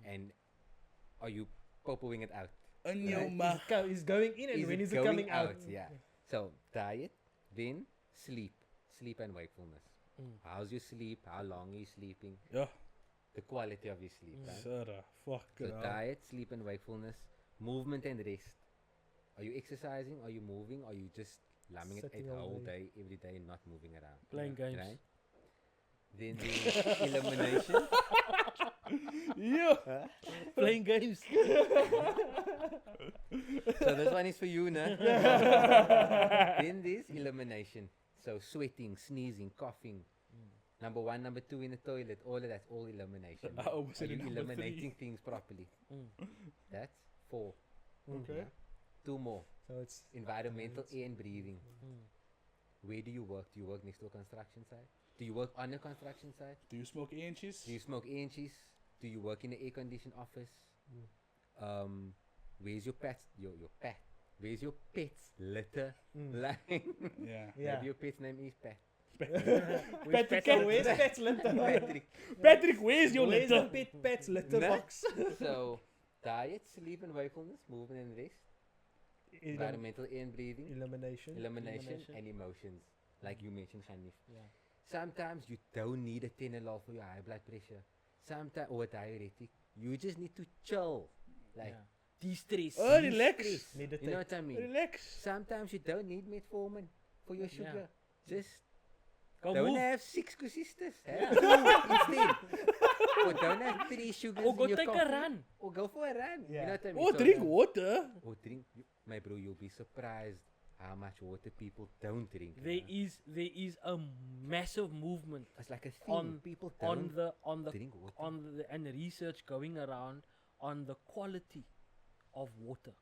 And are you popping it out? In Right. your mouth. He's going in, and Is when it is it going coming out? Yeah. So diet, then sleep and wakefulness. How's your sleep? How long are you sleeping? Yeah. The quality of your sleep, right? Sarah, fuck So it. diet, sleep and wakefulness, movement and rest. Are you exercising? Are you moving? Are you just lumbing it Sitting the all whole day. day, every day, not moving around? Playing games. Right? Then the elimination. Yeah. Playing games. So this one is for you, nah? Then there's elimination. So sweating, sneezing, coughing. Number 1, number 2 in the toilet. All of that's all elimination. I almost Are said you number eliminating things properly? That's 4. Okay. Yeah. 2 more. So it's Environmental air and breathing. Where do you work? Do you work next to a construction site? Do you work on a construction site? Do you smoke inches? Do you smoke inches? Do you work in an air-conditioned office? Where's your pets? Your pet? Where's your pet's litter lying? Yeah. Maybe your pet's name is Pat. Patrick, where's Pet's litter? Patrick, where's your Where's litter? the Pet's litter Nah. box? So, diet, sleep and wakefulness, movement and rest, environmental air and breathing, Elimination. elimination and emotions. Like you mentioned, Hanif. Yeah. Sometimes you don't need a Tenolol for your high blood pressure. Sometimes, or a diuretic. You just need to chill. Like, De-stress. Oh, relax. Meditate. you know what I mean? Relax. Sometimes you don't need metformin for your sugar. Just Go don't move. have 6 sisters. Yeah. Have 2 instead. Or don't have 3 sugars Or go in your take coffee. a run. Or go for a run. You Yeah. know what I mean? Oh, So drink the- water. Or drink. My bro, you'll be surprised how much water people don't drink. There is a massive movement It's like a thing. on People on don't the drink water. and research going around on the quality of water.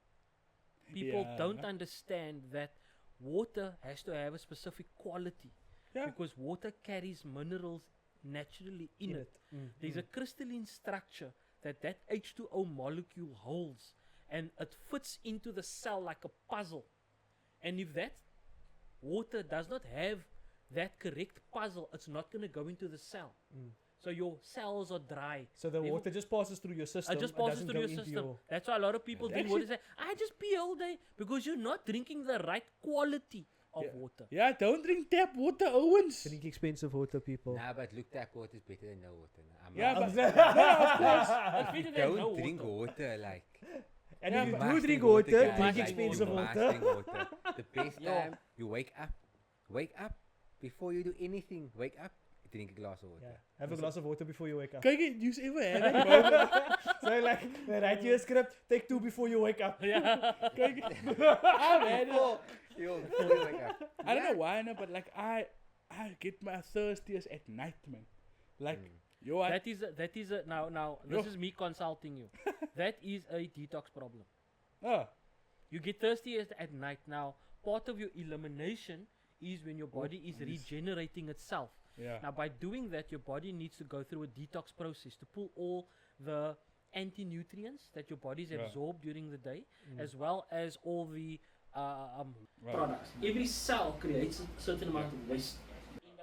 People Yeah. don't understand that water has to have a specific quality Yeah. because water carries minerals naturally in it. There's a crystalline structure that H2O molecule holds, and it fits into the cell like a puzzle. And if that water does not have that correct puzzle, it's not going to go into the cell. So your cells are dry. So the They water just passes through your system. It just It passes doesn't through go your into system. That's why a lot of people drink water. Say, I just pee all day because you're not drinking the right quality of water. Yeah, don't drink tap water, Owens. Drink expensive water, people. Nah, but look, tap water is better than no water. Nah. I'm Yeah, not- but of course. It's better than no don't drink water. water like. And Yeah, if you but- do must drink guys. water, drink Must expensive You must water. drink water. The best Yo. time you wake up before you do anything. Wake up, drink a glass of water. Yeah. Have a glass of water before you wake up. Kijk, you ever had that moment? So like, write your script, take 2 before you wake up. Yeah. Kijk, I've had it. Yo, before you wake up. I don't know why, no, but like I get my thirstiest at night, man. Like, yo, I, That is a now this is me consulting you. That is a detox problem. You get thirsty at night. Now, part of your elimination is when your body is regenerating itself. yeah. Now, by doing that, your body needs to go through a detox process to pull all the anti-nutrients that your body's Yeah. absorbed during the day, as well as all the Right. products. Every cell creates a certain amount of waste.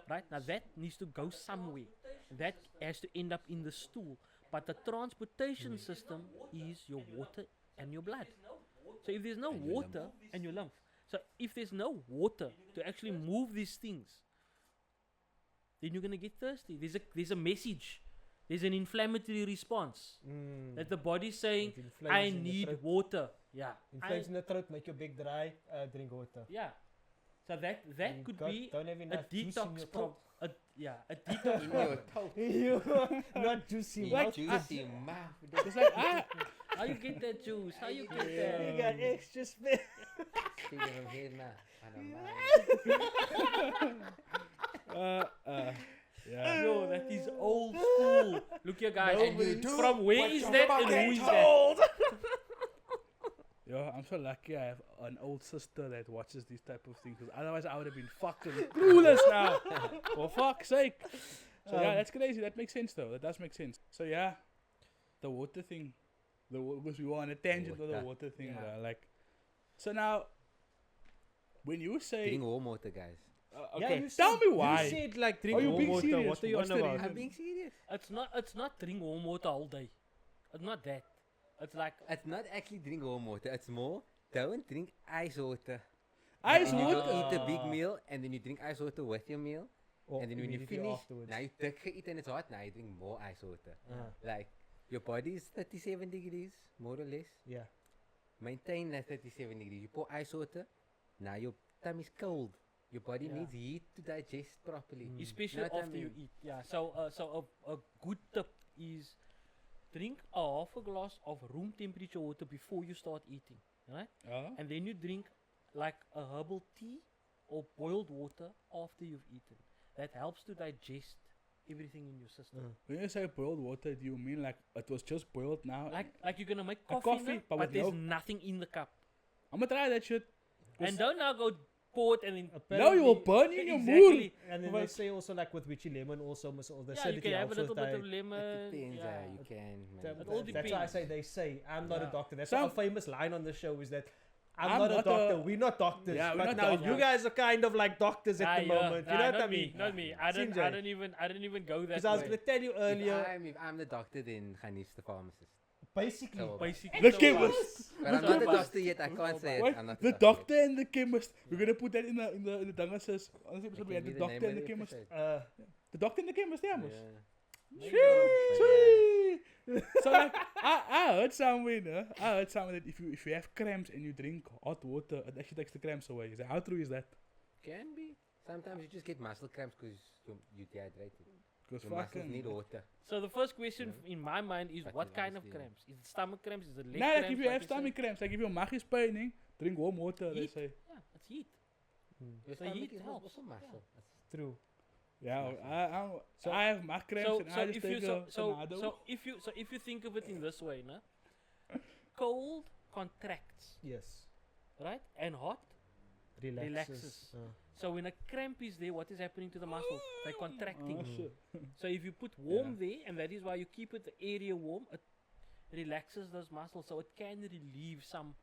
Right? Now, that needs to go somewhere. That has to end up in the stool. But the transportation system is your water and your blood. So if there's no water and your lymph, so if there's no water to actually move these things, then you're gonna get thirsty. There's a message. There's an inflammatory response that the body's saying, It inflames I in the need throat. water. Yeah. Inflames in the throat, make your big dry, drink water. Yeah. So that You could got- be don't have a enough juice in detox your problem. throat. A detox In problem. your toe. You not juicy. Like mouth. juicy mouth. It's like, How you get that juice? How you get You got that? extra space. Speaking from his mouth. I don't mind. yeah. Yo, that is old school. Look here, guys. Nobody do From where what is you're that and fucking who is told. that? Yo, I'm so lucky I have an old sister that watches these type of things, because otherwise I would have been fucking clueless now. For fuck's sake. So yeah, that's crazy. That makes sense though. That does make sense. So yeah, the water thing. Because we were on a tangent with the Water. water thing. Yeah. Like, so now, when you say, Drink warm water, guys. Yeah, okay, you tell said- me why. You said like drink Are you warm being water. serious? What are you What's on the about? reason? I'm being serious. It's not drink warm water all day. It's not that. It's like It's not actually drink warm water. It's more, don't drink ice water. Ice And you water. don't eat a big meal, and then you drink ice water with your meal. Or And then when you immediately finish, afterwards. now you take it and it's hot, now you drink more ice water. Uh-huh. Like, your body is 37 degrees, more or less. Yeah. Maintain that 37 degrees. You pour ice water, now your tummy is cold. Your body Yeah. needs heat to digest properly. Especially Know what I after you mean? eat. Yeah. So a good tip is drink a half a glass of room temperature water before you start eating, right? And then you drink like a herbal tea or boiled water after you've eaten. That helps to digest everything in your system. When you say boiled water, do you mean like it was just boiled now? Like you're gonna make A coffee, coffee, now, but but with there's milk. nothing in the cup. I'm gonna try that shit. And don't now go pour it and then No, you will burn in your mood. exactly. And then But- they say also like with witchy lemon also must all the Yeah, you acidity can have a helps little with bit of It lemon. depends. Yeah. You can. That- It all that's why I depends. say they say I'm not a Yeah. doctor. That's Some- a famous line on the show is that I'm I'm not a not doctor. a- We're not doctors. Yeah, we're but not now doctors. you guys are kind of like doctors at the moment. You know what I not mean? me, not me. I CJ. don't even go that Because I was way. going to tell you earlier, If I'm the doctor, then Hanif's the pharmacist. basically, So, Basically, The so chemist. but I'm So not the much. doctor yet. I can't say it. What? I'm not The yet. doctor and the chemist. We're gonna put that in the dangases. On this That episode, we can had be the the doctor name and the of chemist. episode. The doctor and the chemist, yeah, mos. Yeah. Sweet. So like, I heard somewhere, no? I heard somewhere that if you have cramps and you drink hot water, it actually takes the cramps away. Is that how true is that? Can be. Sometimes you just get muscle cramps because you're dehydrated. Because Your muscles fucking. need water. So the first question in my mind is But what you kind of understand. cramps? Is it stomach cramps? Is it leg Nah, cramps? like if you have stomach cramps, like if your mouth is paining, drink warm water. They Heat. say. Yeah, it's heat. Your So stomach heat is helps. also muscle. true. Yeah, So- I have mouth cramps So and I so just if you take so if you think of it in this way, no? Cold contracts, Yes. right? And hot Relaxes. relaxes. So when a cramp is there, what is happening to the muscles? They're contracting. Oh, shit. So if you put warm there, and that is why you keep it the area warm, it relaxes those muscles, so it can relieve some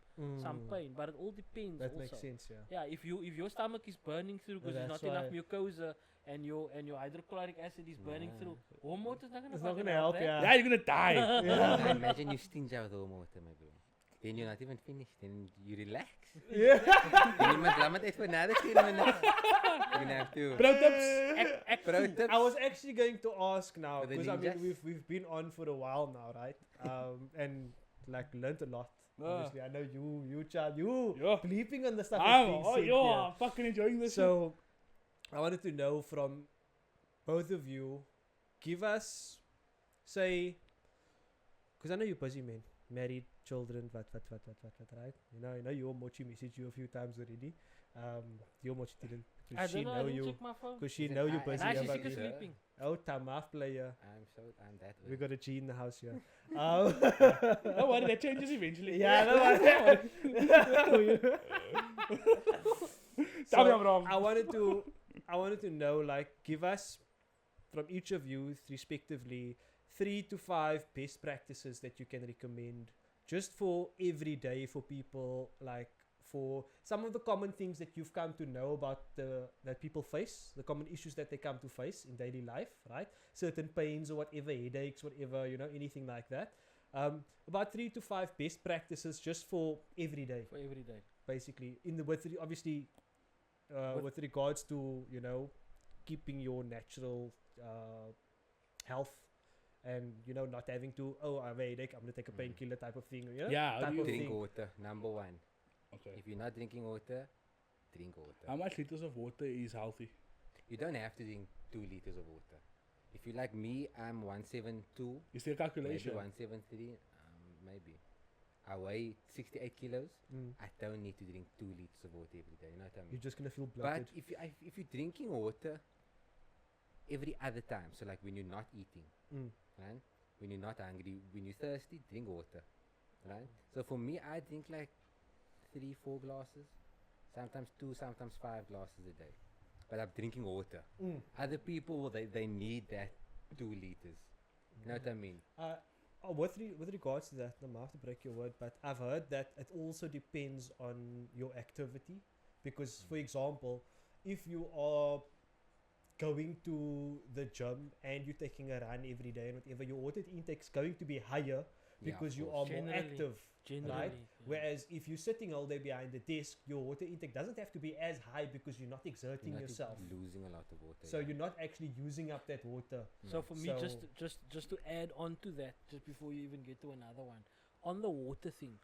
pain. But it all depends. That also. makes sense, yeah. Yeah, if your stomach is burning through because there's not that's enough why- mucosa and your hydrochloric acid is burning Nah. through, warm water is not gonna It's not fucking going to help, that. yeah. Yeah, you're gonna die. Now imagine you stinge out warm water, my bro. Then you're not even finished. Then you relax. Yeah. Then iemand laat het voor another 10 minutes. You're gonna have to. Pro tips. Act Pro cool. tips. I was actually going to ask now For the because I mean ninjas? we've been on for a while now, right? And like learned a lot. Obviously, I know you child, you Yeah. bleeping on the stuff. I'm, that's being oh, said yo, here. I'm fucking enjoying this. So, I wanted to know from both of you, give us, say, because I know you're busy, man, married, children, what, right? You know, your mochi messaged you a few times already. Your mochi didn't, I because she don't know, I know didn't you, check my phone. because she Is it know you're I- busy. Nah, she's about sick of you. sir. sleeping. Oh, Tamaf player. I'm that. We got a G in the house here. Don't worry, that changes eventually. Yeah, no worry. Tell me So, I'm wrong. I wanted to know, like, give us from each of you respectively 3 to 5 best practices that you can recommend just for every day for people, like for some of the common things that you've come to know about that people face, the common issues that they come to face in daily life, right? Certain pains or whatever, headaches, whatever, anything like that. About 3 to 5 best practices just for every day, For every day. basically. Obviously, with regards to keeping your natural health, and not having to I have a headache, I'm gonna take a painkiller type of thing. Yeah, how type do you of Drink thing. water, number 1. Okay. If you're not drinking water, drink water. How much liters of water is healthy? You don't have to drink 2 liters of water. If you like me, I'm 172, Is there a maybe calculation? 173, maybe. I weigh 68 kilos. Mm. I don't need to drink 2 liters of water every day. You know what I mean? You're just gonna feel But bloated. if you're drinking water every other time, so like when you're not eating, Mm. right? When you're not hungry, when you're thirsty, drink water, right? So for me, I drink like 3-4 glasses, sometimes 2, sometimes 5 glasses a day. But I'm drinking water. Mm. Other people, they need that 2 liters. You know what I mean? With regards to that, I'm have to break your word, but I've heard that it also depends on your activity. Because, for example, if you are going to the gym and you're taking a run every day and whatever, your water intake is going to be higher Yeah, because of you course. are more Generally. active. Generally. Right? yeah. Whereas if you're sitting all day behind the desk, your water intake doesn't have to be as high because you're not exerting You're not yourself. losing a lot of water. So yeah. you're not actually using up that water. So for me, So- just to add on to that, just before you even get to another one, on the water thing,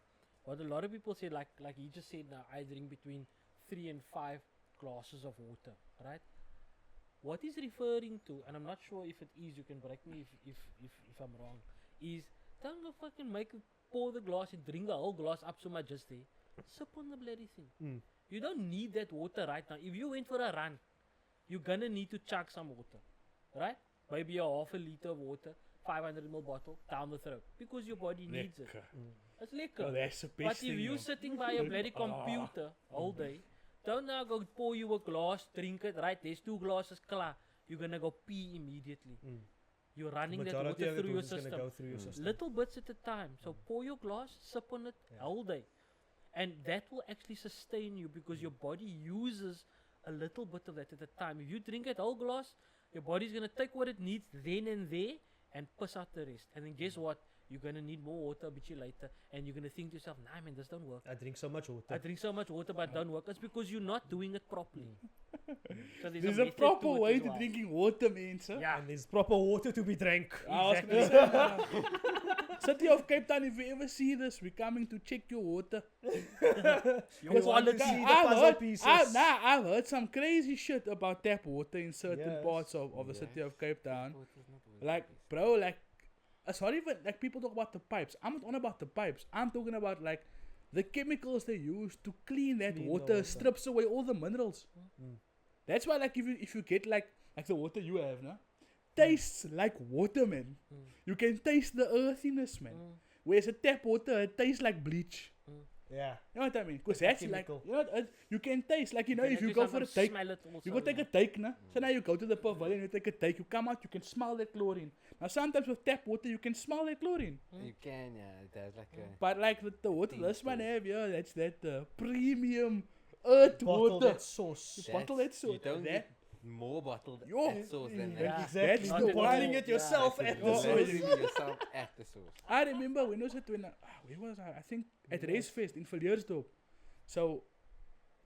what a lot of people say, like he just said now, I drink between 3 and 5 glasses of water, right? What he's referring to, and I'm not sure if it is, you can break me if I'm wrong, is don't go fucking pour the glass and drink the whole glass up so much just there. Sip on the bloody thing. You don't need that water right now. If you went for a run, you're gonna need to chug some water, right? Maybe a half a liter of water, 500ml bottle down the throat because your body needs it. It's lekker. Oh, that's the best But thing. if you're sitting by a bloody computer all day, don't now go pour you a glass, drink it, right? There's 2 glasses, klar. You're gonna go pee immediately. You're running that Majority water of it through your was gonna system. go through your system. Little bits at a time. So pour your glass, sip on it all day. And that will actually sustain you because your body uses a little bit of that at a time. If you drink that whole glass, your body's gonna take what it needs then and there and piss out the rest. And then guess what? You're gonna need more water a bit later, and you're gonna think to yourself, "Nah, man, this don't work. I drink so much water. I drink so much water, but it don't work." It's because you're not doing it properly. So There's a method proper it way as to well. drinking water, man, sir. Yeah. And there's proper water to be drank. I was gonna say, City of Cape Town, if you ever see this, we're coming to check your water. Your want to quality. see the puzzle pieces. I've heard some crazy shit about tap water in certain Yes. parts of the city of Cape Town. Water's not always Like, obvious. bro, like, sorry, but like people talk about the pipes. I'm not on about the pipes. I'm talking about like the chemicals they use to clean that Clean the water, water. strips away all the minerals. Mm. That's why, like, if you get like the water you have, no, tastes like water, man. You can taste the earthiness, man. Whereas a tap water, it tastes like bleach. Yeah. You know what I mean? Because It's a that's like, chemical. you know, you can taste, like, you know, can if you actually go for a sometimes take, smell it you also, go take yeah. a take, no? So now you go to the pavilion, you take a take, you come out, you can smell that chlorine. Now sometimes with tap water, you can smell that chlorine. You can, yeah. It has like a. But like the water Deep this one taste. have, yeah, that's that premium earth Bottle water. that sauce. You bottle that You sauce. don't That, get more bottled Yo. at sauce than Yeah, that. exactly. That's You're the bottling one. it yourself Yeah, at the Oh, source. Delivering yourself at the sauce. I remember when was it when where was I? I think at Racefest in Villiersdorp. So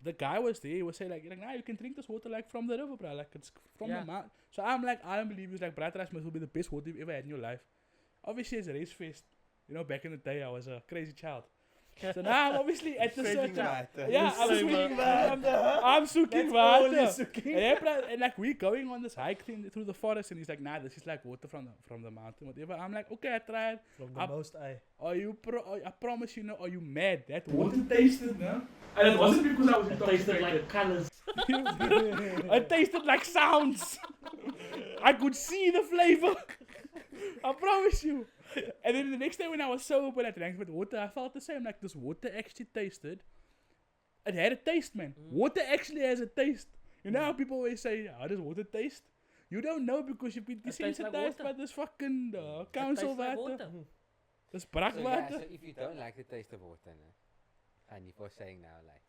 the guy was there. He was saying like, nah, you can drink this water like from the river, bro. Like it's from Yeah. the mountain. So I'm like, I don't believe. He was like, Brad Rice must be the best water you've ever had in your life. Obviously, it's Racefest. You know, back in the day, I was a crazy child. So now I'm obviously at the Drinking certain. water. Yeah, I'm Soaking swinging water. I'm soaking That's all water. you're soaking. And like we going on this hike thing through the forest, and he's like, nah, this is like water from the mountain, whatever. I'm like, okay, I tried. From the Up. most eye. I promise you, are you mad? That water tasted, no? And it wasn't because I was Tasted like colors. it tasted like sounds. I could see the flavor. I promise you. And then the next day when I was sober, I drank with water. I felt the same. Like this water actually tasted. It had a taste, man. Water actually has a taste. You know how people always say, "How does water taste?" You don't know because you've been tastes like desensitized water. by this fucking It council tastes like water. water. This brak So, yeah, water. so if you don't like the taste of water, no, and you for saying now, like,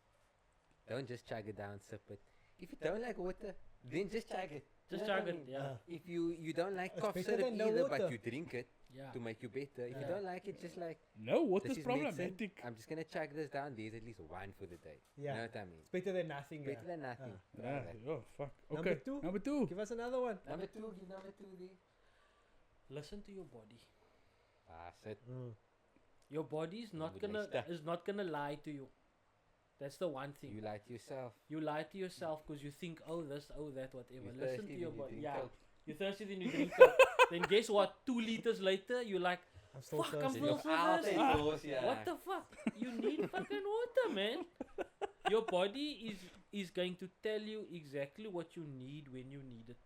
don't just chug it down, sip it. If you don't like water, then just chug it. You Just know what chug I it, mean? yeah. If you don't like It's cough better syrup than no either, water. but you drink it Yeah. to make you better. If you Yeah. don't like it, just like No, water's this is medicine. problematic. I'm just gonna chug this down. There's at least one for the day. You Yeah. know what I mean? It's better than nothing. Better Yeah. than nothing. Yeah. Like, Oh fuck. Number Okay. two? Number two. Give us another one. number two, give number two there. Listen to your body. Sit. Your body is not Good gonna next. is not gonna lie to you. That's the one thing. You lie to yourself. You lie to yourself because you think, oh this, oh that, whatever. You're Listen thirsty to your when you body. drink Yeah. Coke. You're thirsty, then you drink Coke. Then guess what? 2 liters later, you're like, I'm still fuck, I'm thirsty. still Look so out thirsty. and close, yeah. What the fuck? You need fucking water, man. Your body is going to tell you exactly what you need when you need it.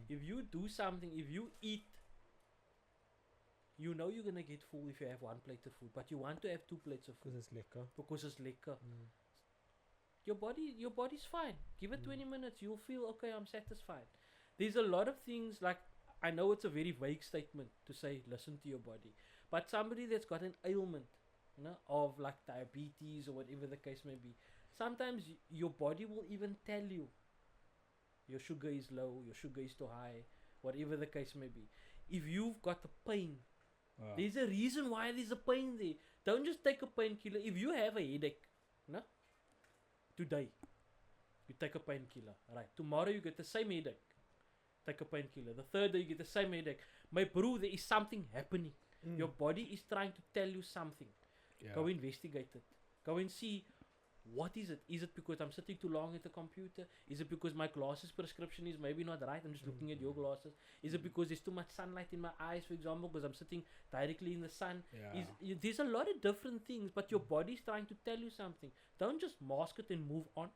If you do something, if you eat, you know you're gonna get full if you have 1 plate of food, but you want to have 2 plates of food Because it's lekker. because it's liquor. Your body's fine. Give it 20 minutes, you'll feel okay, I'm satisfied. There's a lot of things like, I know it's a very vague statement to say listen to your body, but somebody that's got an ailment, you know, of like diabetes or whatever the case may be, sometimes your body will even tell you your sugar is low, your sugar is too high, whatever the case may be. If you've got a pain, there's a reason why there's a pain there. Don't just take a painkiller. If you have a headache, no, today you take a painkiller, right? Tomorrow you get the same headache, take a painkiller. The third day you get the same headache. My bro, there is something happening. Your body is trying to tell you something. Yeah. Go investigate it. Go and see What is it? Is it because I'm sitting too long at the computer? Is it because my glasses prescription is maybe not right? I'm just looking at your glasses. Is it because there's too much sunlight in my eyes, for example, because I'm sitting directly in the sun? There's a lot of different things, but your body's trying to tell you something. Don't just mask it and move on.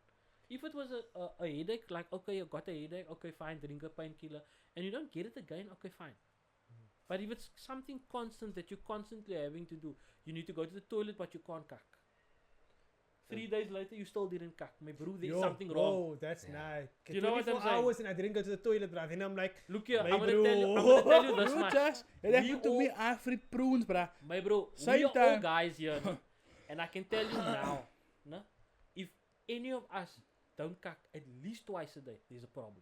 If it was a headache, like, okay, you got a headache, okay, fine, drink a painkiller, and you don't get it again, okay, fine. But if it's something constant that you're constantly having to do, you need to go to the toilet, but you can't cack. 3 days later, you still didn't cack. My bro, there's something wrong. Oh, that's nice. You know what I'm 24 saying? hours and I didn't go to the toilet, bruh. Then I'm like, Look here, my I'm gonna bro. tell you this You much. just, it We happened to me, I freak prunes, bruh. My bro, Same we are all time. guys here, no? And I can tell you now, no? If any of us don't cack at least twice a day, there's a problem.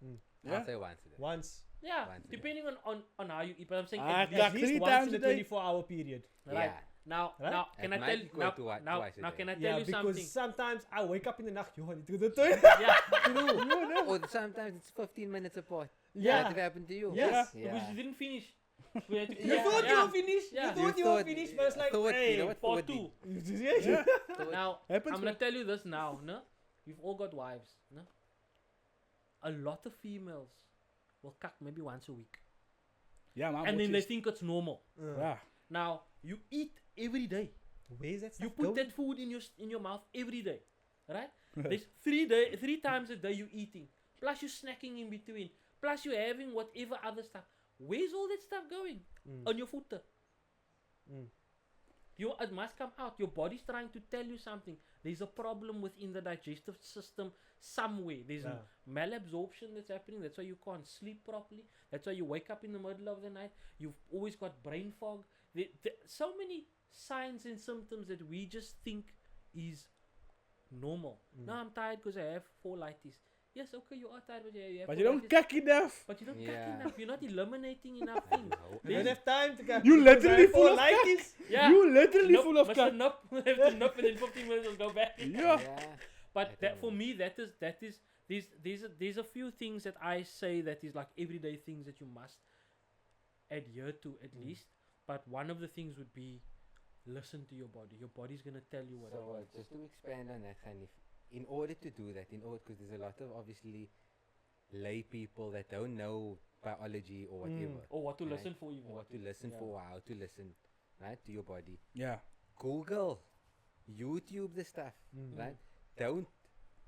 Yeah. I'll say once a day. once. Yeah, Once a day. depending on how you eat. But I'm saying I at least, cack At least 3 once times in a a day. 24-hour period. right? Yeah. Now, Right? now, can It I might tell be you quite now? twice Now, a now, day. can I tell Yeah, you because something? sometimes I wake up in the night, yo, I need to go to the toilet. Yeah, True. Or sometimes it's 15 minutes apart. Yeah. That happened to you. Yes. because you didn't finish. We had to You thought you were finished. Yeah. You thought you were finished, but it's like, thought, hey, you know what? Part Thought 2. yeah. Now, Happens I'm gonna with- tell you this now, no? We've all got wives, no? A lot of females will cack maybe once a week. Yeah, man. And then they think it's normal. Yeah. Now, you eat every day. Where's that You stuff put going? that food in your mouth every day. Right? There's 3 times a day you eating. Plus you snacking in between. Plus you having whatever other stuff. Where's all that stuff going? On your footer. It must come out. Your body's trying to tell you something. There's a problem within the digestive system somewhere. There's malabsorption that's happening. That's why you can't sleep properly. That's why you wake up in the middle of the night. You've always got brain fog. So many signs and symptoms that we just think is normal. Now I'm tired because I have 4 lighties. Yes, okay, you are tired, but you have But 4 you don't lighties. cack enough. But you don't Yeah. cack enough. You're not eliminating enough things. You don't have time to go. You literally full of lighties. Yeah. You literally Nope, full of must cack. nip. Have to nip and in 15 minutes will go back. Yeah. Yeah. But I that don't for know. me, that is there's a few things that I say that is like everyday things that you must adhere to at least. But one of the things would be listen to your body. Your body's gonna tell you what. So just to expand on that, Hanif, in order to do that, because there's a lot of obviously lay people that don't know biology or whatever, or what to right? listen for even. or what to listen Yeah. for, how to listen, right, to your body. Yeah. Google, YouTube the stuff, right? Don't,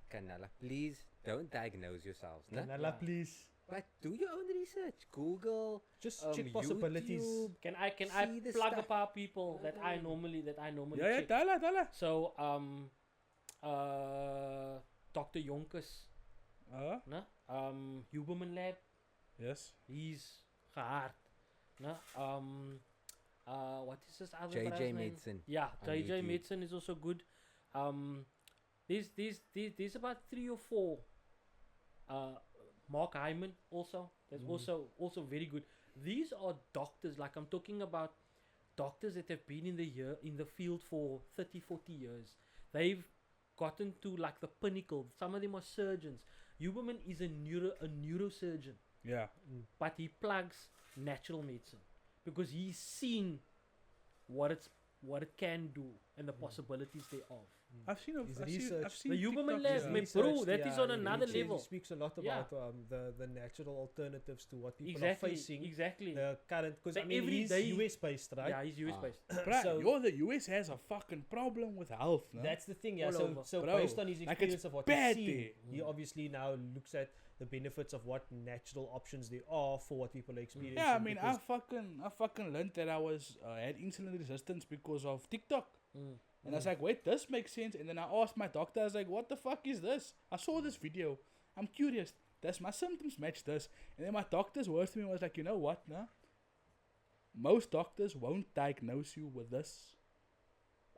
Kanala, please don't diagnose yourselves, no? Nala, Yeah. please. But do your own research. Google, Just check possibilities. YouTube. Can I See the plug stuff. about people that I normally Yeah, check? tell her. So Dr. Jonkers, no? Huberman Lab, Yes. he's hard. No? What is this other JJ brother's name? Medicine Yeah, on JJ YouTube. Medicine is also good. There's about 3 or 4. Mark Hyman also. That's also very good. These are doctors, like I'm talking about doctors that have been in the field for 30, 40 years. They've gotten to like the pinnacle. Some of them are surgeons. Huberman is a neurosurgeon, Yeah. but he plugs natural medicine because he's seen what it can do and the possibilities thereof. I've seen His I've research. seen The Huberman TikToks, Lab, yeah. my bro, that is on another he level. speaks a lot Yeah. about the natural alternatives to what people Exactly, are facing. exactly. The current, because So I mean, every he's day- US based, right? Yeah, he's US based. Bruh, So- the US has a fucking problem with health, no? That's the thing, yeah. All So, over. so Bro, based on his like, it's experience of what bad he's seen, there. he obviously now looks at the benefits of what natural options there are for what people are experiencing. Yeah, I mean, I because- fucking learned that I was had insulin resistance because of TikTok. Mm. And I was like, wait, this makes sense. And then I asked my doctor, I was like, what the fuck is this? I saw this video. I'm curious. Does my symptoms match this? And then my doctor's words to me was like, you know what, nah? Most doctors won't diagnose you with this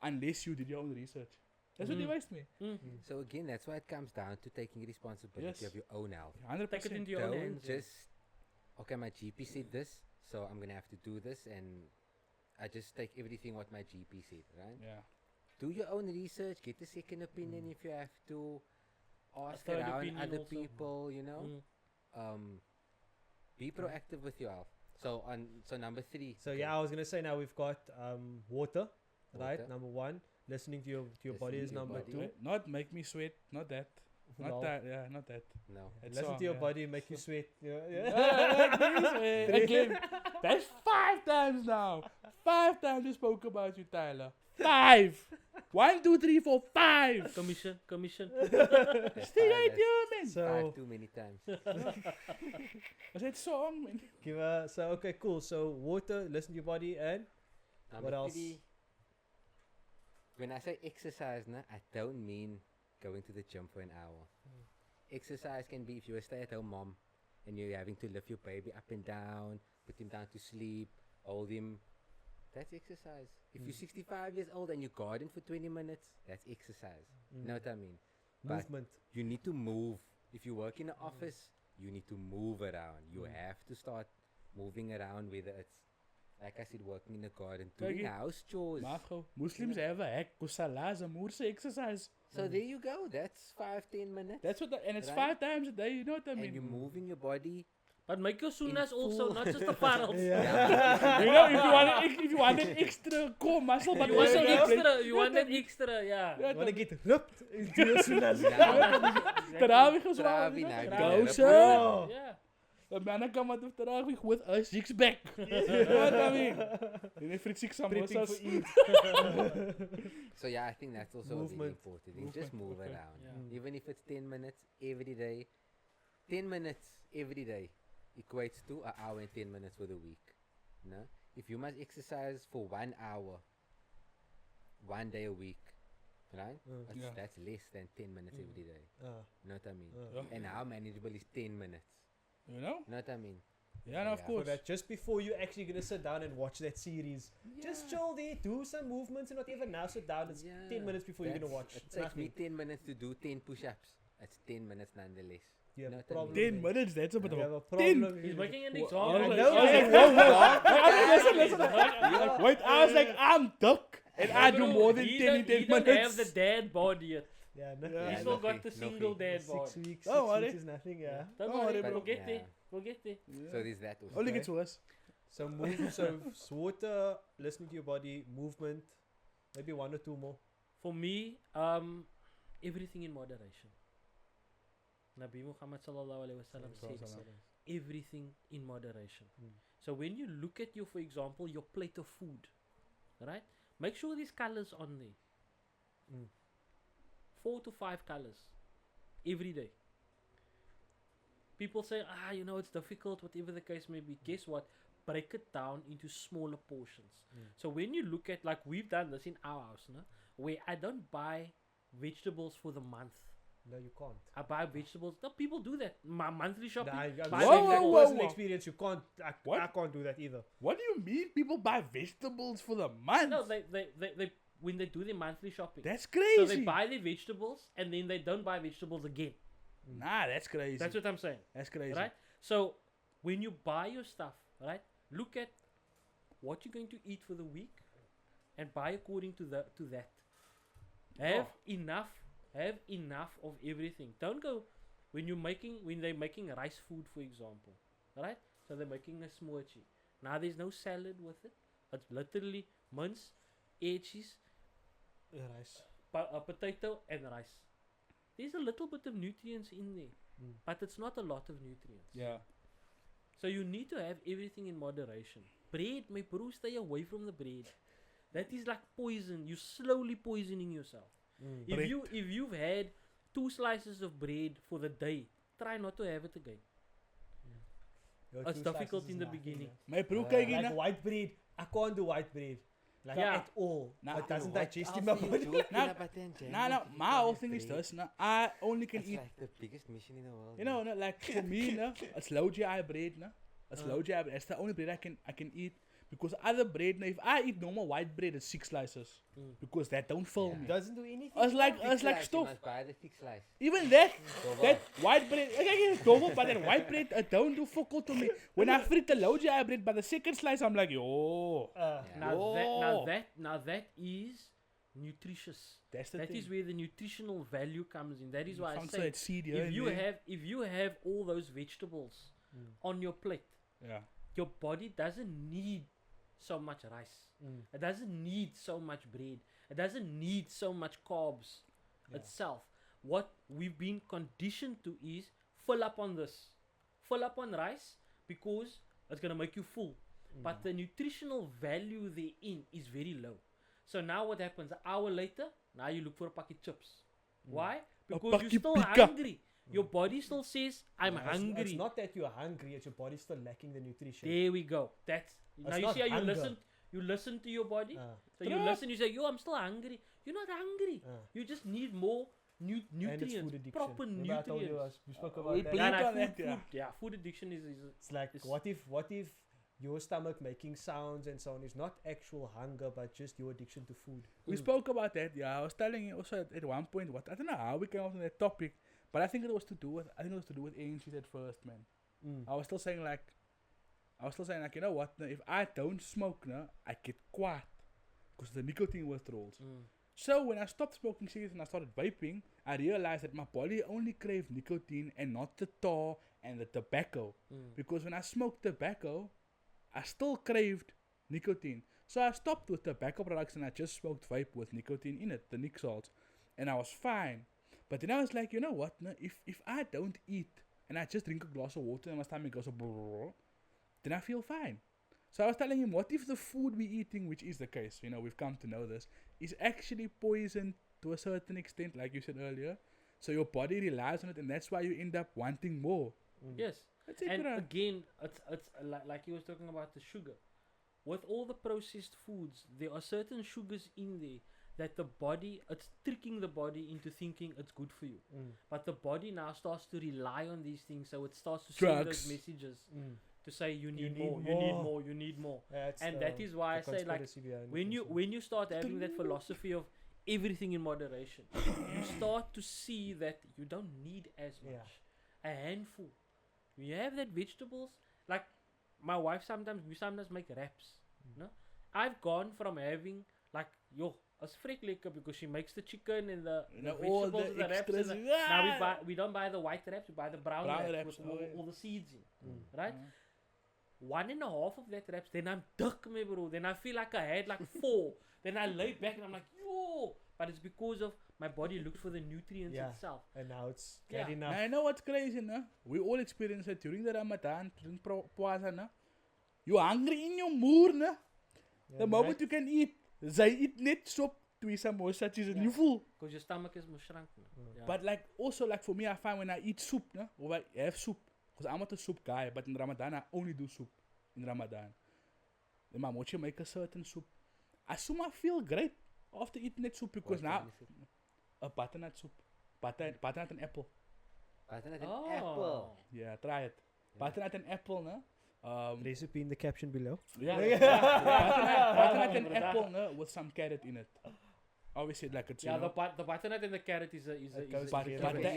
unless you did your own research. That's what he advised me. So again, that's why it comes down to taking responsibility Yes. of your own health. 100%. Take it into your own Don't hands. yeah. just, okay, my GP said this, so I'm gonna have to do this, and I just take everything what my GP said, right? Yeah. Do your own research, get a second opinion if you have to, ask third around opinion other also. people, you know. Be proactive with your health. So number 3. So yeah, I was gonna say now we've got water, right? Water. Number 1. listening to your body Listening is to your number body. 2. Wait, not make me sweat. Not that. Not No. that. Yeah, not that. No. That Listen song, to your yeah. body, make you sweat. Yeah. Yeah, make me sweat. Again, that's 5 times now. 5 times we spoke about you, Tyler. 5. 1, 2, 3, 4, 5. Commission. That's Still five, ain't that's you, man. So 5 too many times. What's that song, man? so okay, cool. So water, listen to your body, and Number What else? 3, when I say exercise, I don't mean going to the gym for an hour. Exercise can be if you're a stay-at-home mom and you're having to lift your baby up and down, put him down to sleep, hold him. That's exercise. If you're 65 years old and you garden for 20 minutes, that's exercise. You know what I mean? But movement. you need to move. If you work in an office, you need to move around. You have to start moving around, whether it's, like I said, working in the garden, doing Kijk, house chores. Marco, Muslims have a hack. Kusala, Moorse exercise. So there you go. That's 5-10 minutes. That's what, and it's Right. 5 times a day. You know what I And mean? you're moving your body. But make your sunnahs full. also, not just the farals. Yeah. You know, if you want an extra core muscle, but You want also an a plate- extra, you want an extra, yeah. Yeah, Want to get ripped into your sunnahs. Tarawih as well. Tarawih, nou, Go, die sir. Oh. Yeah. The man come out of Tarawih with a 6-pack. You know what I mean? Then they freak 6 Prepping for samosas. Eid. So yeah, I think that's also really Movement. important. You just move okay. around. Yeah. Even if it's 10 minutes every day. 10 minutes every day equates to an hour and 10 minutes for the week. No? If you must exercise for 1 hour, 1 day a week, right? Yeah. That's less than 10 minutes every day. You know what I mean? Yeah. And how manageable is 10 minutes? You know? You know what I mean? Yeah, no, of Yeah. For course. that, just before you actually gonna sit down and watch that series, just chill there, do some movements and whatever. Now sit down. It's 10 minutes before you're gonna watch. It Trust takes me me. 10 minutes to do 10 push-ups. That's 10 minutes nonetheless. You have know a what I problem. mean? 10 minutes, that's a bit You of have a a problem. He's making an I example. was I like, know, I was yeah. like, whoa, listen. Wait, I was like, I'm duck. And I do more than 10 in 10 He don't have the minutes. dad bod yet. Yeah, no, Yeah. He's yeah, still no, got the single dad bod. 6 weeks. Don't 6 worry. weeks is nothing. Yeah. Don't Don't worry, worry, we'll bro. get there. Yeah. We'll get there. So there's that also. Only Okay. gets worse. So move. So water, listening to your body, movement, maybe 1 or 2 more. For me, everything in moderation. Nabi Muhammad sallallahu alaihi wasallam said everything in moderation. So when you look at for example, your plate of food, right? Make sure there's colors on there. 4 to 5 colors every day. People say, it's difficult, whatever the case may be. Guess what? Break it down into smaller portions. So when you look at, like we've done this in our house, no? Where I don't buy vegetables for the month. No, you can't. I buy vegetables. No, people do that. My monthly shopping. Nah, buy Whoa, vegetables. whoa, personal whoa. experience. You can't. What? I can't do that either. What do you mean people buy vegetables for the month? No, they when they do their monthly shopping. That's So crazy. they buy their vegetables and then they don't buy vegetables again. Nah, that's crazy. That's what I'm saying. That's crazy. Right? So when you buy your stuff, right, look at what you're going to eat for the week and buy according to that. Have enough of everything. Don't go when they're making rice food, for example. Right? So they're making a smoothie. Now there's no salad with it. It's literally mince, egg cheese, Rice. potato and rice. There's a little bit of nutrients in there, but it's not a lot of nutrients. Yeah. So you need to have everything in moderation. Bread, my bro, stay away from the bread. That is like poison. You're slowly poisoning yourself. Bread. If you've had 2 slices of bread for the day, try not to have it again. It's difficult in the beginning. My bro, Like kijk hier na. white bread. I can't do white bread. Like Yeah. at all. Nah, It doesn't What digest else in my do you body. do with Nah, peanut butter and jam? Nah, If you my can't whole have thing is bread? this. Nah, I only can It's eat. like the biggest mission in the world. You know, no, like for me, no, a slow GI bread, no, a slow GI bread. That's the only bread I can eat because other bread, no, if I eat normal white bread, it's 6 slices because that don't fill Yeah. me. Doesn't do anything. It's like Thick slice, you stuff. must buy the thick slice. Even that Double. white bread, I get double, but that white bread, it don't do fuck all to me. When I frit the low GI bread, by the second slice, I'm like, yo, Yeah. Now that is nutritious. that's the That thing. is where the nutritional value comes in. That is why I Function say at seed here if and you there. have all those vegetables on your plate, Yeah. your body doesn't need so much rice. It doesn't need so much bread. It doesn't need so much carbs itself. What we've been conditioned to is fill up on this. Fill up on rice because it's going to make you full. But the nutritional value therein is very low. So now what happens? An hour later, now you look for a packet chips. Why? Because you're still hungry. Your body still says, I'm hungry. It's not that you're hungry, it's your body's still lacking the nutrition. There we go. That's now It's you not see how hunger. you listen to your body. So True. you listen, you say, yo, I'm still hungry. You're not hungry. You just need more And it's nutrients, food addiction. proper Remember I told you nutrients. we spoke we about that. blink on that, Food addiction is It's like, It's- what if your stomach making sounds and so on is not actual hunger, but just your addiction to food? We spoke about that. Yeah, I was telling you also at one point. I don't know how we came up on that topic, but I think it was to do with ANCs at first, man. I was still saying like, you know what? If I don't smoke, I get quiet because the nicotine withdrawals. So when I stopped smoking cigarettes and I started vaping, I realized that my body only craved nicotine and not the tar and the tobacco. Because when I smoked tobacco, I still craved nicotine. So I stopped with tobacco products and I just smoked vape with nicotine in it, the nic salts, and I was fine. But then I was like, you know what? If I don't eat and I just drink a glass of water and my stomach goes then I feel fine. So I was telling him, what if the food we're eating, which is the case, we've come to know this, is actually poisoned to a certain extent, like you said earlier. So your body relies on it, and that's why you end up wanting more. yes. That's it, And bruh. again, it's like you was talking about the sugar. With all the processed foods, there are certain sugars in there that the body, it's tricking the body into thinking it's good for you. But the body now starts to rely on these things, so it starts to send those Drugs. messages to say you need need more, you need more. more, you need more. That's And the- that is why I the say, like, conspiracy behind it when and you start having that philosophy of everything in moderation, you start to see that you don't need as much. A handful. When you have that vegetables, like my wife we sometimes make wraps. No? I've gone from having like a freak liquor because she makes the chicken and the all vegetables the and the wraps. extras. Now we don't buy the white wraps, we buy the brown Brown wraps wraps, with oh, yeah. all the seeds in. Right? 1.5 of that wraps, then I'm duck me, bro. Then I feel like I had like 4. Then I lay back and I'm like, yo. But it's because of my body looked for the nutrients Yeah. itself. And now it's Yeah. good enough. Now, I know what's crazy, no? We all experience it during the Ramadan, during Pwasa, no? You're hungry in your moer, no? Yeah, The moment you can eat, they eat net soap, 2 samosas, is Yeah. you full. Because your stomach is more shrunk. Yeah. But like, also like for me, I find when I eat soup, no? Or I have soup, because I'm not a soup guy, but in Ramadan, I only do soup in Ramadan. Then my mochi make a certain soup. I assume I feel great after eating that soup because now, a butternut soup. Butternut and apple. Butternut and apple. Yeah, try it. Yeah. Butternut and apple, no? Recipe in the caption below. Yeah, Yeah. butternut and apple, no, with some carrot in it. Obviously, like it's Yeah, the butternut and the carrot is a But a the difference.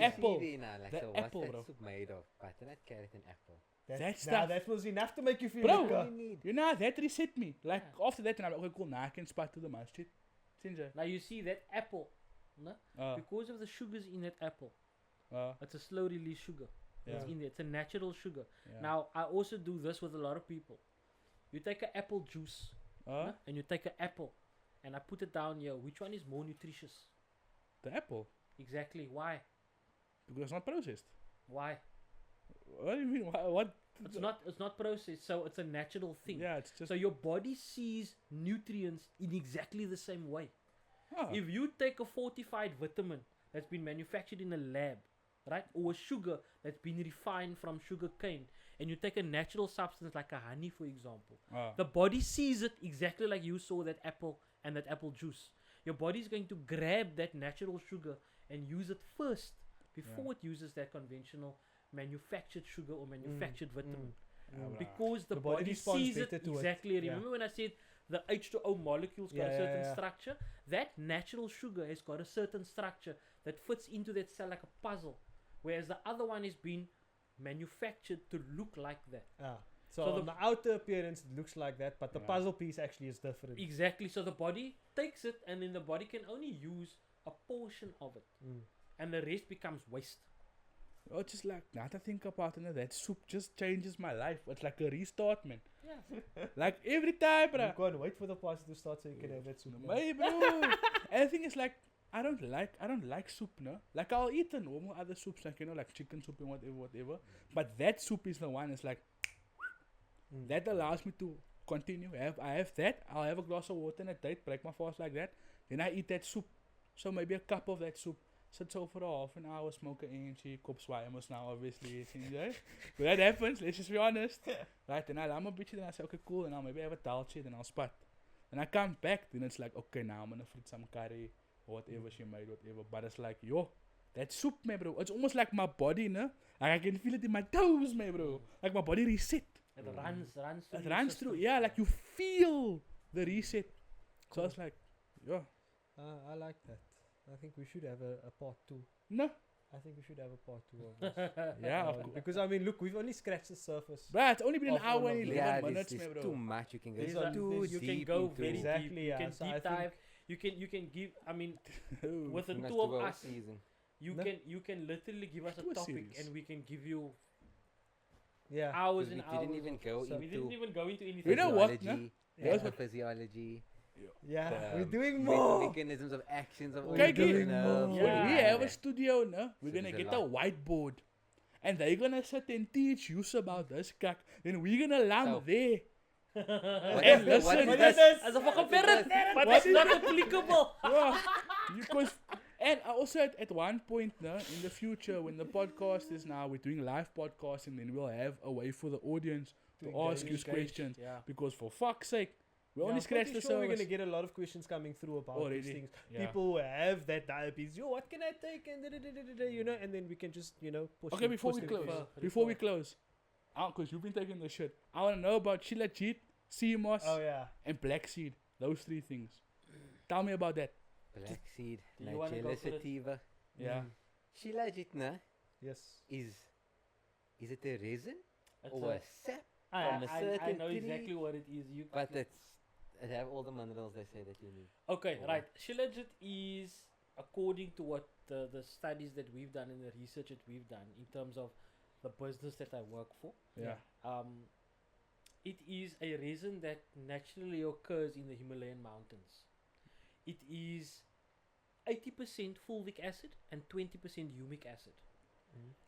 apple- Like, the so apple, what's bro. that soup made of? Butternut, carrot, and apple. That Now stuff. that was enough to make you feel Bro. liquor. You know, that reset me. Like, after that, and I'm like, okay, cool, now I can spot to the masjid. Sinja. Now you see that apple, no? Because of the sugars in that apple, it's a slow release sugar. It's Yeah. in there. It's a natural sugar. Yeah. Now I also do this with a lot of people. You take an apple juice, no? And you take an apple, and I put it down here. Which one is more nutritious? The apple. Exactly. Why? Because it's not processed. Why? What do you mean? What? It's not processed, so it's a natural thing. Yeah, it's just. So your body sees nutrients in exactly the same way. Ah. If you take a fortified vitamin that's been manufactured in a lab, right, or a sugar that's been refined from sugar cane, and you take a natural substance like a honey, for example, the body sees it exactly like you saw that apple and that apple juice. Your body is going to grab that natural sugar and use it first before it uses that conventional manufactured sugar or manufactured vitamin. Because the body responds sees it better to it. exactly. Yeah. Remember when I said the H2O molecules got a Yeah, certain yeah. structure? That natural sugar has got a certain structure that fits into that cell like a puzzle, whereas the other one is being manufactured to look like that. So So on the outer appearance it looks like that, but the puzzle piece actually is different. Exactly. So the body takes it, and then the body can only use a portion of it, and the rest becomes waste. Oh, just like, now to think about it, that soup just changes my life. It's like a restart, man. Yeah. Like every time, You bruh. can't wait for the party to start so you can have that soup. now. My bro. And the thing is, like, I don't like soup, no. Like, I'll eat the normal other soups, like, you know, like chicken soup and whatever. But that soup is the one. It's like that allows me to continue. I have that. I'll have a glass of water and a date, break my fast like that. Then I eat that soup. So maybe a cup of that soup. Sit so for half an hour, smoke an inch, kop zwaaiers now, obviously. But that happens, let's just be honest. Right, and I'm a bitch, then I say, okay, cool, and I'll maybe have a dalchi, then I'll spot. Then I come back, then it's like, okay, now I'm gonna frit some curry, or whatever she made, whatever. But it's like, yo, that soup, man, bro. It's almost like my body, no? Like I can feel it in my toes, man, bro. Like my body reset. It runs through. It your runs system. through, yeah, like you feel the reset. So it's like, yo, I like that. I think we should have a part 2. no. I think we should have a part 2 of this. Yeah, of course. Because I mean, look, we've only scratched the surface. But it's only been an Of hour all of and them. 11 Yeah, minutes, there's man, bro. too much. You can go There's These are- too you deep can go into very Exactly, deep. yeah. You can So I deep think- dive. You can give. I mean, with the pretty much two of the whole us, season. you No. can literally give us Do a a topic series. and we can give you Yeah. hours 'Cause we and hours. didn't even go So we into didn't even go into anything. You know what, physiology, Yeah. physiology, Yeah, we're um, doing more. mechanisms of actions of We're Okay, doing good. more. When we Yeah. have a studio, no, we're So gonna there's a get a lot. whiteboard. And they're gonna sit and teach you about this kak. Then we're gonna land So- there. What And is- listen, what is What this? is this? As a fucking What is parent, this? but What it's is not applicable. Yeah, because and I also at one point no, in the future when the podcast is now we're doing live podcasts and then we'll have a way for the audience to ask you Engage, questions. Yeah. Because for fuck's sake, we Yeah, only I'm scratched pretty the sure we're surface. gonna get a lot of questions coming through about Already, these things. yeah. People who have that diabetes, yo, what can I take? And you know, and then we can just, you know, push. Okay, them- before push we them close, further. before we close, because you've been taking the shit. I want to know about Shilajit, CMOS, Oh yeah. and Black Seed. Those 3 things. Tell me about that. Black seed, Do you wanna go Nigella for it? sativa. Yeah. Shilajitna Yes. is it a resin It's or a- a sap? I, from a I, I certain know tree, exactly what it is. You But it have all the minerals they say that you need. okay? Or- Right. Shilajit is according to what the studies that we've done and the research that we've done in terms of the business that I work for. Yeah. It is a resin that naturally occurs in the Himalayan mountains. It is 80% fulvic acid and 20% humic acid.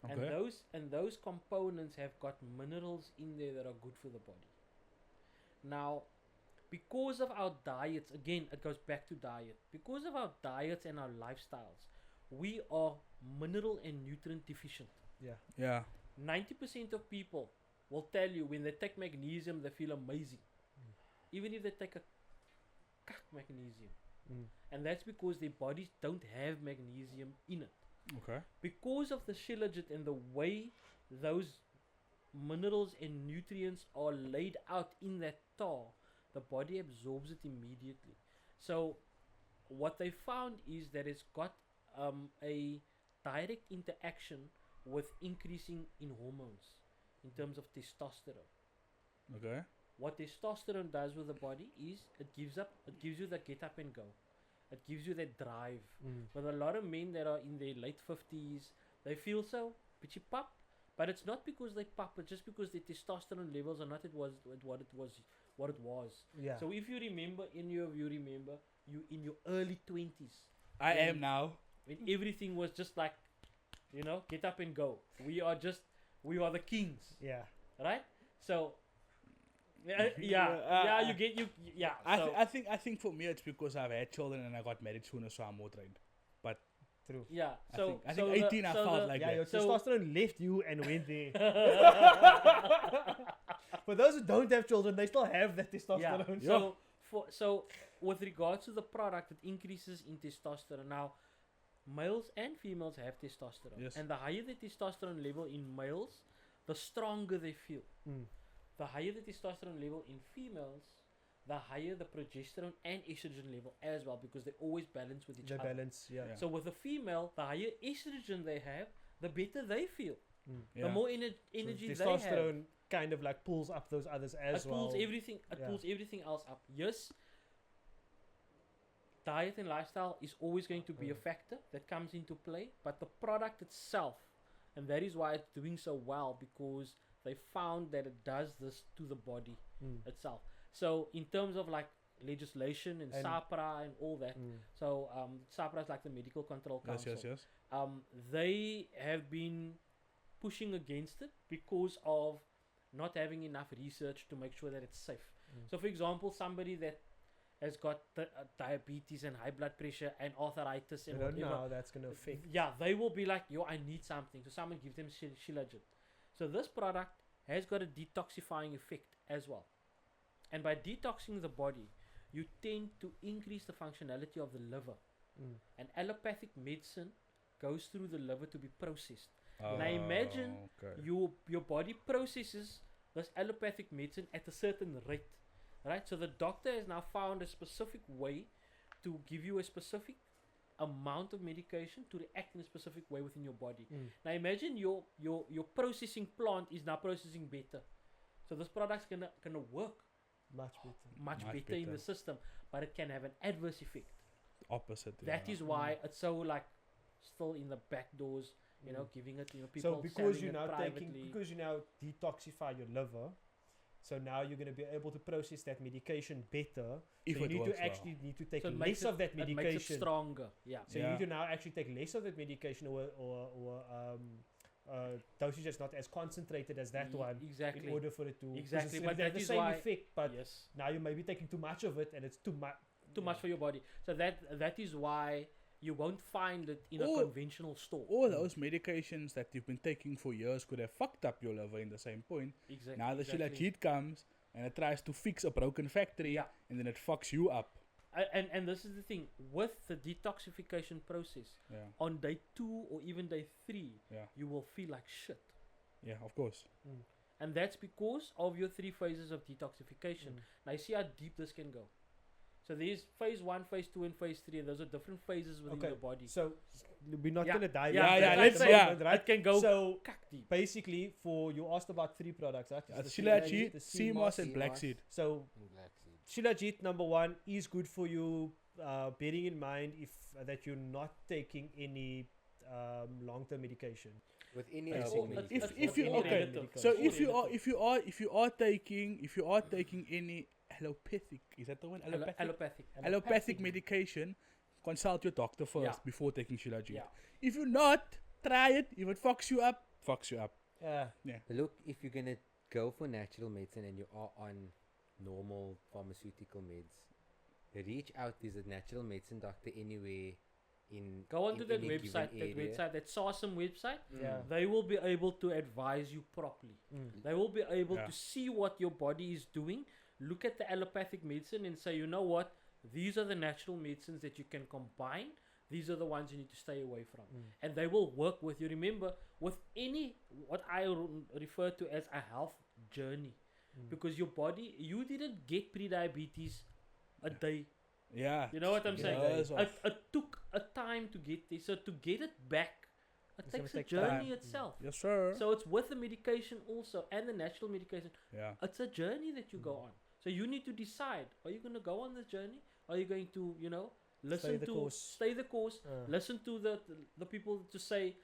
Okay. And those components have got minerals in there that are good for the body. Now, because of our diets, again, it goes back to diet. Because of our diets and our lifestyles, we are mineral and nutrient deficient. Yeah. Yeah. 90% of people will tell you when they take magnesium, they feel amazing. Even if they take a cuck magnesium. And that's because their bodies don't have magnesium in it. Okay. Because of the shilajit and the way those minerals and nutrients are laid out in that tar, the body absorbs it immediately. So what they found is that it's got a direct interaction with increasing in hormones in terms of testosterone. Okay. What testosterone does with the body is it gives you the get up and go. It gives you that drive. But a lot of men that are in their late 50s, they feel so bitchy pop, but it's not because they pop, it's just because their testosterone levels are not what it was. Yeah. So if you remember, you in your early 20s, I When- am now. when everything was just like, you know, get up and go. We are the kings, Yeah. right? So you get you yeah. So I think for me it's because I've had children and I got married sooner, so I'm more trained. True. yeah. I think 18 I felt like Yeah, that. your So- testosterone left you and went there. For those who don't have children, they still have that testosterone. Yeah. So with regards to the product, it increases in testosterone. Now, males and females have testosterone, Yes. and the higher the testosterone level in males, the stronger they feel. The higher the testosterone level in females, the higher the progesterone and estrogen level as well, because they always balance with each The other. balance, yeah. Yeah. So with a female, the higher estrogen they have, the better they feel. Yeah. The more energy they have. Testosterone kind of like pulls up those others as It well. pulls everything. It Yeah. pulls everything else up. Yes, diet and lifestyle is always going to be a factor that comes into play, but the product itself And that is why it's doing so well, because they found that it does this to the body itself. So in terms of like legislation and SAPRA and all that, so SAPRA is like the Medical Control Council. Yes. They have been pushing against it because of not having enough research to make sure that it's safe. So for example, somebody that has got diabetes and high blood pressure and arthritis and I don't know whatever, how that's going to affect. yeah, they will be like, yo, I need something. So someone gives them Shilajit. So this product has got a detoxifying effect as well. And by detoxing the body, you tend to increase the functionality of the liver. And allopathic medicine goes through the liver to be processed. Now imagine your body processes this allopathic medicine at a certain rate, right? So the doctor has now found a specific way to give you a specific amount of medication to react in a specific way within your body. Now imagine your processing plant is now processing better. So this product's gonna work much better in the system, but it can have an adverse effect. Opposite. That is why it's so like still in the back doors, you know, giving it, you know, people. So because selling you it now privately. because you now detoxify your liver, so now you're going to be able to process that medication better. If so it you need works to actually need to take So it less makes of that it makes it medication. stronger. Yeah. So you need to now actually take less of that medication, or dosage that's not as concentrated as that one, Exactly. in order for it to Exactly, but but they have that the is same why- effect, but yes. now you may be taking too much of it, and it's too much. Too much for your body. So that is why you won't find it in a Or- conventional store. All those medications that you've been taking for years could have fucked up your liver in the same point. Exactly. Now the Shilajit comes and it tries to fix a broken factory, Yeah. and then it fucks you up. And this is the thing with the detoxification process. Yeah, On day 2 or even day 3, yeah, you will feel like shit. yeah. Of course. And that's because of your 3 phases of detoxification. Now you see how deep this can go. So there's phase 1, phase 2, and phase 3, and those are different phases within Okay, your body. so we're not Yeah, going to dive yeah, into yeah, that let's- at the yeah. moment, right? It can go So cack deep. basically, you asked about 3 products, right? Yeah, The Shilajit, the CMOS, and CMOS. Black Seed. So Black seed. Shilajit, number 1, is good for you, bearing in mind that you're not taking any long-term medication. With any It's herbal all- it's- medication. If you all okay, relative. so It's all if you are taking any allopathic, is that the one? Allopathic. Allopathic medication, consult your doctor first Yeah. before taking Shilajit. Yeah. If you're not, try it. If it fucks you up, fucks you up. Look, if you're gonna go for natural medicine and you are on normal pharmaceutical meds, reach out. There's a natural medicine doctor anywhere in. Go onto in that any website, given area. that SARSM website. Yeah. They will be able to advise you properly. They will be able Yeah. to see what your body is doing, look at the allopathic medicine and say, you know what, these are the natural medicines that you can combine. These are the ones you need to stay away from. And they will work with you. Remember, with what I refer to as a health journey. Because your body, you didn't get pre-diabetes a day. Yeah. You know what I'm saying? Yes, It took a time to get there. So to get it back, it It's gonna takes a take journey time. itself. Yes, sir. So it's with the medication also and the natural medication. Yeah. It's a journey that you go on. So you need to decide: are you going to go on this journey? Are you going to, listen the to course. stay the course? Listen to the people to say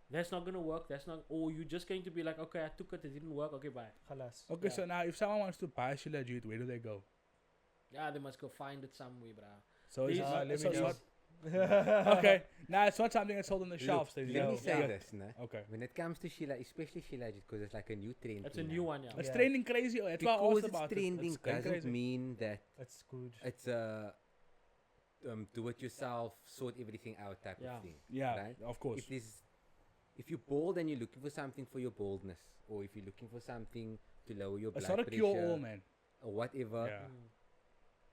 that's not going to work. That's not, or you're just going to be like, okay, I took it, it didn't work. Okay, bye. Khalas. Okay, Yeah. so now if someone wants to buy Shilajit, where do they go? Yeah, they must go find it somewhere, bruh. So it's These- not, let so me it's guess. not okay. Now it's not something that's sold on the shelves. Look, They let me just- say yeah. this, nah. Okay. When it comes to especially Shilajit, because it's like a new trend. It's a thing new now. one, yeah. It's Yeah. trending crazy. That's why I Because asked it's about trending It's going doesn't crazy. mean that That's good. it's a do-it-yourself, sort everything out type Yeah. of thing. Yeah, Right? of course. If you're bald and you're looking for something for your baldness, or if you're looking for something to lower your It's blood not a pressure, cure-all, man. or whatever, Yeah.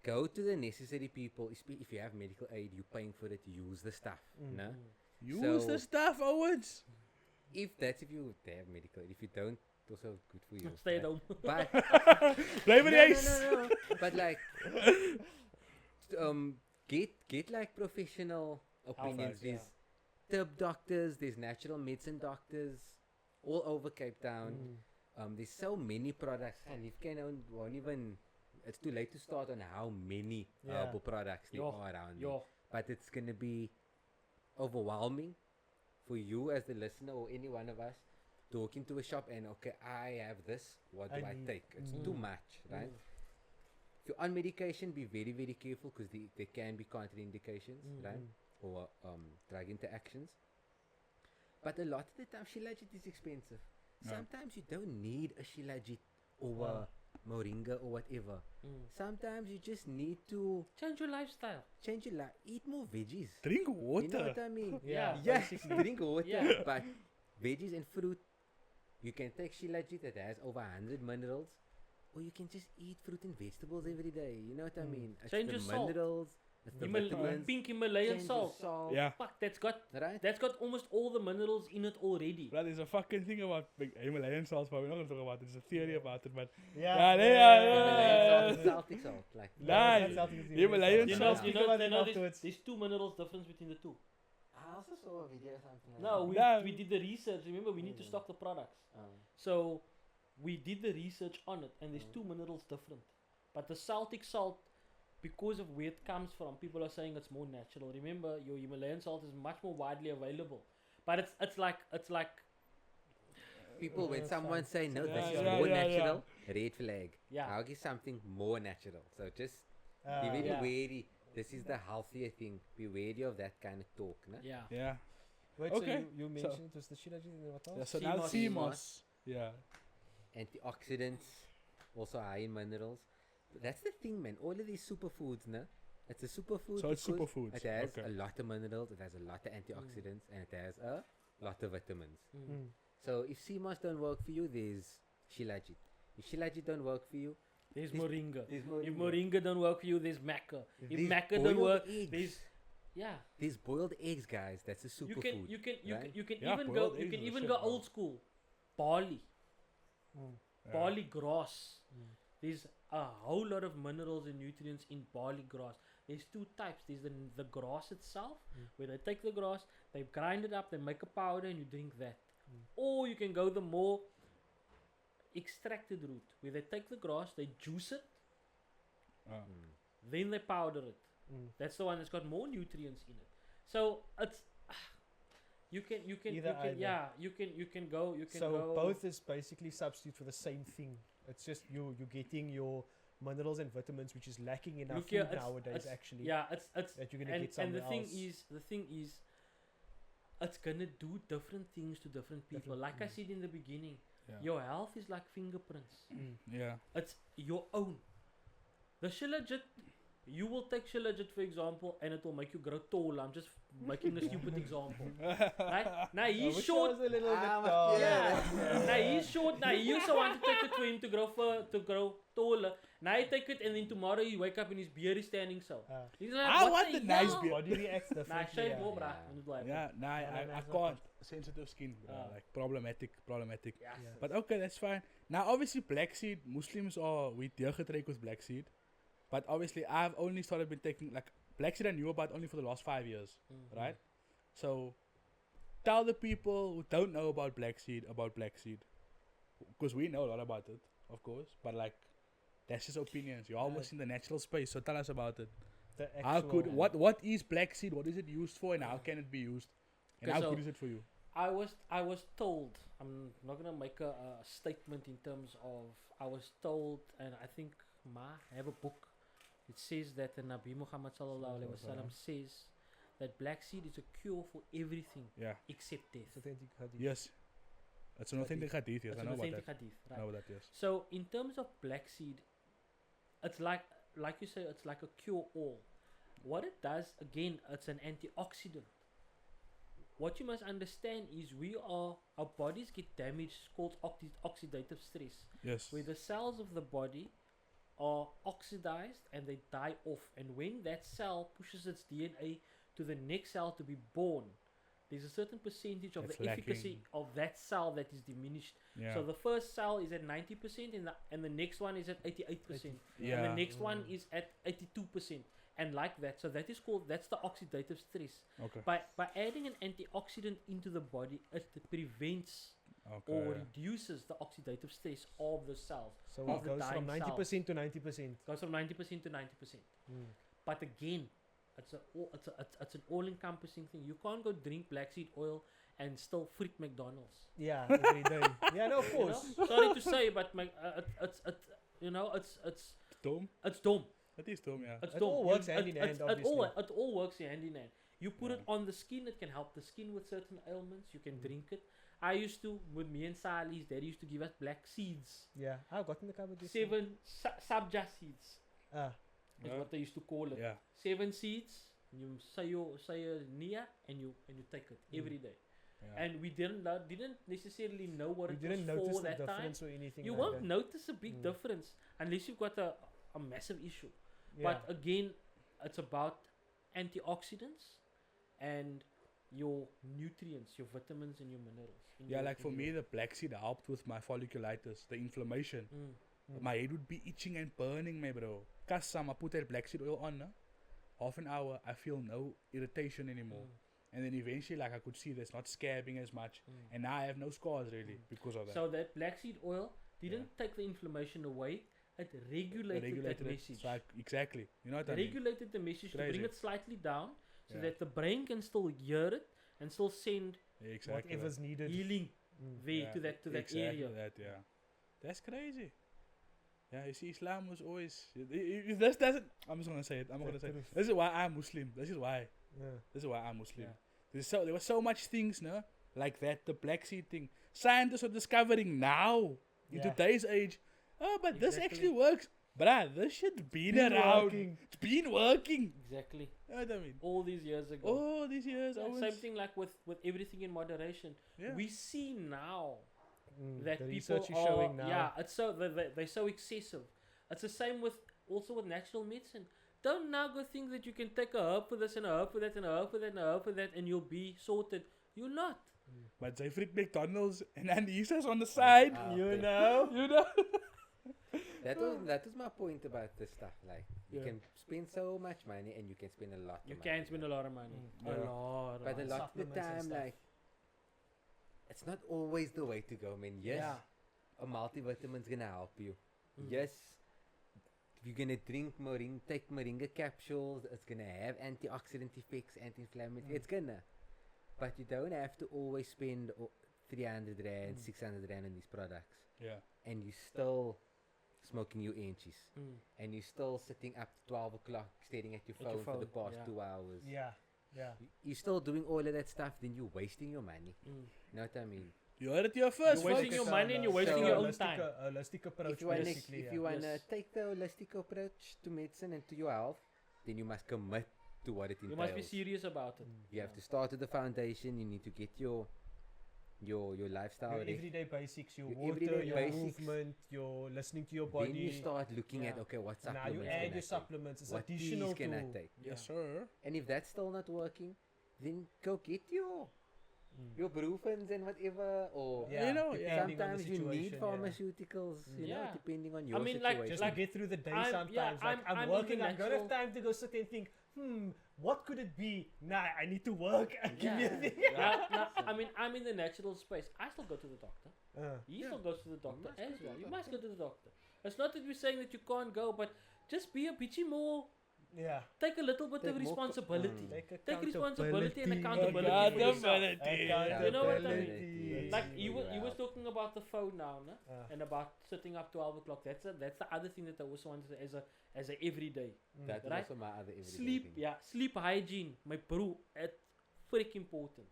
go to the necessary people. If you have medical aid, you're paying for it. Use the stuff. No? Use the So- stuff, Owens. If you have medical aid, if you don't, it's also good for you. Stay at right? home. But Blame it, no, Ace. no. But like, get like professional opinions. Advice, yeah. There's TIB doctors, there's natural medicine doctors, all over Cape Town. There's so many products, and if won't even. It's too late to start on how many Yeah. herbal products there Yo, are around. Yo, But it's gonna be overwhelming for you as the listener or any one of us to walk into a shop and okay, I have this. What do I need- take? It's too much, right? If you're on medication, be very, very careful because there can be contraindications, right? Or drug interactions. But a lot of the time, Shilajit is expensive. Yeah. Sometimes you don't need a Shilajit or moringa or whatever. Sometimes you just need to Change your lifestyle. change your life. Eat more veggies. Drink water. You know what I mean? Yeah, Yes, basically. drink water. Yeah. But veggies and fruit, you can take Shilajit that has over 100 minerals, or you can just eat fruit and vegetables every day. You know what I mean? It's Change the your salt. minerals, it's the Himal- vitamins. pink Himalayan change your salt. Yeah. Fuck, Right? that's got almost all the minerals in it already. Bro, there's a fucking thing about Himalayan salts, but we're not gonna talk about it. There's a theory about it, but Yeah. Himalayan salt is salty salt. Like, Nah, that's South East Himalayan You Asian. know, salt. you Speak about know, it there's, afterwards. there's 2 minerals difference between the two. I also saw a video or something. Like No, that. we did the research. Remember, we need to stock the products. Um, So we did the research on it, and there's 2 minerals different. But the Celtic salt, because of where it comes from, people are saying it's more natural. Remember, your Himalayan salt is much more widely available. But it's like people, when that's someone fine. say no, Yeah, this is yeah, more yeah, natural, red flag. Yeah. I'll give something more natural. So just be very Yeah. wary. This is the healthier thing. Be wary of that kind of talk. No? yeah. Yeah. Wait, Okay, so you mentioned it was the Shilajit and what Yeah, else? so now CMOS. CMOS. Yeah. Antioxidants, also high in minerals. But that's the thing, man. All of these superfoods, no? It's a superfood. So it's because superfoods. It has Okay. a lot of minerals, it has a lot of antioxidants, and it has a lot of vitamins. Mm. So if CMOS don't work for you, there's Shilajit. If Shilajit don't work for you, There's This- moringa. there's If moringa don't work for you, there's maca. If There's maca don't boiled work, eggs. there's There's boiled eggs, guys. That's a you superfood. can right? Yeah, even boiled go you eggs can are even shit, go bro. old school. Barley. Yeah. Barley grass. There's a whole lot of minerals and nutrients in barley grass. There's 2 types. There's the grass itself, where they take the grass, they grind it up, they make a powder, and you drink that. Or you can go the more extracted route, where they take the grass, they juice it, then they powder it. That's the one that's got more nutrients in it. So it's you can Either either. yeah, you can go So go both is basically substitute for the same thing. It's just you're getting your minerals and vitamins, which is lacking in our Look food here, nowadays. it's- Actually, yeah, it's that you're gonna get and somewhere the thing else. is it's gonna do different things to different people. Different- Like I said in the beginning, Yeah. your health is like fingerprints. Yeah. It's your own. The Shilajit, you will take Shilajit for example, and it will make you grow tall. I'm just making a stupid example. Right? Now I he's wish I short. was a little bit Ah, tall. Yeah. Now he's short. Now he also want to take it for him to grow taller. Now he take it, and then tomorrow you wake up and his beard is standing so. He's like, I what want the nice hell? beard. Body reacts differently. Nah, shave yeah. more, bruh. Yeah. when it like Yeah, nah, no, I it's not can't. Sensitive skin, like problematic. Yeah. Yeah. But okay, that's fine. Now, obviously, black seed, Muslims are, we deurgetrek with black seed. But obviously, I've only started been taking, like, black seed I knew about only for the last 5 years, right? So, tell the people who don't know about black seed, because we know a lot about it, of course, but like, that's just opinions. You're almost in the natural space, so tell us about it. The How could, actual- what is black seed? What is it used for, and how can it be used? And Okay, how so- good is it for you? I was told, I'm not gonna make a statement in terms of, I was told, and I think I have a book. It says that the Nabi Muhammad sallallahu alaihi wasallam says that black seed is a cure for everything Yeah. except death. It's authentic hadith. Yes. It's an authentic hadith, yes. It's I an know about authentic that. hadith, I right? know about that, yes. So in terms of black seed, it's like you say, it's like a cure all. What it does, again, it's an antioxidant. What you must understand is our bodies get damaged, it's called oxidative stress, Yes. where the cells of the body are oxidized and they die off. And when that cell pushes its DNA to the next cell to be born, there's a certain percentage of That's the efficacy lacking. of that cell that is diminished. Yeah. So the first cell is at 90% and the next one is at 88%. And Yeah. the next one is at 82%. And like that. So that's the oxidative stress. Okay. By adding an antioxidant into the body, it prevents Okay. or reduces the oxidative stress of the cells. So of it the goes from dying 90% to 90%. Goes from 90% to 90%. But again, it's an all-encompassing thing. You can't go drink black seed oil and still freak McDonald's. Yeah, every day. Yeah, no, of You know? course. Sorry to say, but it's Dom? it's dumb. It is Dom, yeah. It's It dumb. all You- works hand in hand, it obviously. it all works hand in hand. You put it Yeah. on the skin, it can help the skin with certain ailments. You can Mm. drink it. I used to, with me and Sally's dad used to give us black seeds. Yeah, I've got in the cupboard. This 7 sabja seeds Ah, is what they used to call it. Yeah. 7 seeds. You say your nia and you take it every day. Yeah. And we didn't necessarily know what we it didn't was notice for the that time. difference or anything. You like won't that. notice a big Mm. difference unless you've got a massive issue. Yeah. But again, it's about antioxidants and your nutrients, your vitamins and your minerals. in Yeah, your- like for in me, your- the black seed helped with my folliculitis, the inflammation. Mm. My head would be itching and burning, my bro. Kasam, I put that black seed oil on, no? Half an hour, I feel no irritation anymore. And then eventually, like, I could see there's not scabbing as much. And now I have no scars, really, because of that. So that black seed oil didn't take the inflammation away. It regulated that it. message. So exactly. You know what I mean? Regulated the message to bring Crazy. it slightly down so Yeah. that the brain can still hear it and still send Yeah, exactly. Whatever's needed. healing Mm. there Yeah, to that exactly area. that, yeah. That's crazy. Yeah, you see, Islam was always. If this doesn't. I'm just gonna say it. I'm not gonna say it. This is why I'm Muslim. This is why. Yeah. This is why I'm Muslim. Yeah. There were so much things, no, like that. The black seed thing. Scientists are discovering now in Yeah. today's age. Oh, but this Exactly. actually works, bruh. This shit's been Been around. working. It's been working. Exactly. You know what I mean? All these years ago. Oh, these years. Yeah, I was, same thing like with everything in moderation. Yeah. We see now Mm. that The people research is are showing now. yeah, it's so they're so excessive. It's the same with also with natural medicine. Don't now go think that you can take a herb for this and a herb for that and a herb for that and a herb for that and you'll be sorted. You're not. but they freak McDonald's and then he says on the side. You know? You know? That was my point about this stuff. Like, you Yeah. can spend so much money and you can spend a lot. You of can money. spend a lot of money. Yeah. A lot. Of But a money. lot of the Supplements and time, stuff. like, it's not always the way to go. I mean, yes, Yeah. a multivitamin's gonna help you. Mm. Yes, if you're gonna drink take moringa capsules, it's gonna have antioxidant effects, anti-inflammatory. Mm. It's gonna. But you don't have to always spend 300 rand, Mm. 600 rand on these products. Yeah. And you still smoking your inches. Mm. And you're still sitting up to 12 o'clock staring at your At your phone, for the phone, past yeah. 2 hours. Yeah. Yeah. You're still doing all of that stuff, then you're wasting your money. Mm. You know what I mean? You heard it here first, You're wasting folks. your money and you're wasting So- your own holistic, time. Holistic approach, If you wanna, basically. if you wanna Yes. take the holistic approach to medicine and to your health, then you must commit to what it entails. You must be serious about it. You have to start with the foundation. You need to get your lifestyle Your ready. everyday basics, your Your water, everyday your basics. movement, your listening to your Then body. you start looking at, Yeah. okay, what now supplements you can add I your take? supplements. It's What additional teas can I to. take? Yes, sir. And if that's still not working, then go get your Brufens and whatever, or Yeah, You know, depending on the sometimes you need situation, yeah. pharmaceuticals, you know, Yeah. depending on your mean, like- situation. Just like, to get through the day I'm- sometimes. yeah, like, I'm I'm in working, the I don't have natural- time to go sit and think, what could it be? Nah, I need to work. Give me a Yeah. thing. I mean, I'm in the natural space. I still go to the doctor. He Yeah. still goes to the doctor must go as to well. the You doctor. must go to the doctor. It's not that we're saying that you can't go, but just be a bitchy more. Yeah. Take a little bit Take of more responsibility. Take responsibility and accountability. accountability for yourself. Accountability. You know what I mean? Accountability. Like Yeah. you was talking about the phone now, no? Ah. And about sitting up 12 o'clock. That's the other thing that I also want to say as a everyday. That is Right? also my other everyday Sleep, thing. yeah, sleep hygiene, my bro, it's freaking important.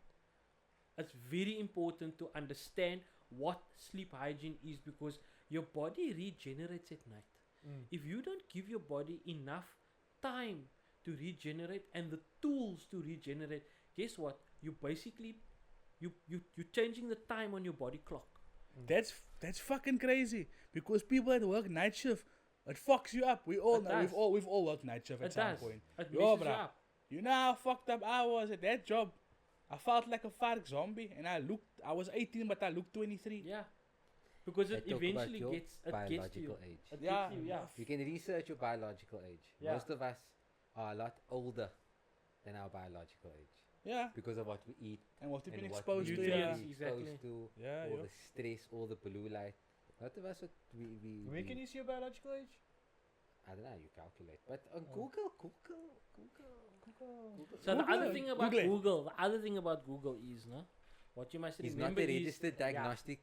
It's very important to understand what sleep hygiene is because your body regenerates at night. If you don't give your body enough time to regenerate and the tools to regenerate, guess what? You basically you're changing the time on your body clock. That's fucking crazy. Because people that work night shift, it fucks you up. We all It know. does. We've all worked night shift at It some does. point. It Yo, messes you bruh. up. You know how fucked up I was at that job. I felt like a FARC zombie, and I was 18, but I looked 23. Yeah. Because They it talk about eventually your gets to you. biological age. It Yeah. gets you, yeah. You can research your biological age. Yeah. Most of us are a lot older than our biological age Yeah. because of what we eat And what you've been and what exposed we to. eat. Yeah. Nutrients. Exactly. exposed to, Yeah, all yo. the stress, all the blue light. A lot of us, we Where can you see your biological age? I don't know, you calculate. But on Oh. Google. So the Google other it. thing about Google it. Google, the other thing about Google is, no, what you must It's remember not a is registered diagnostic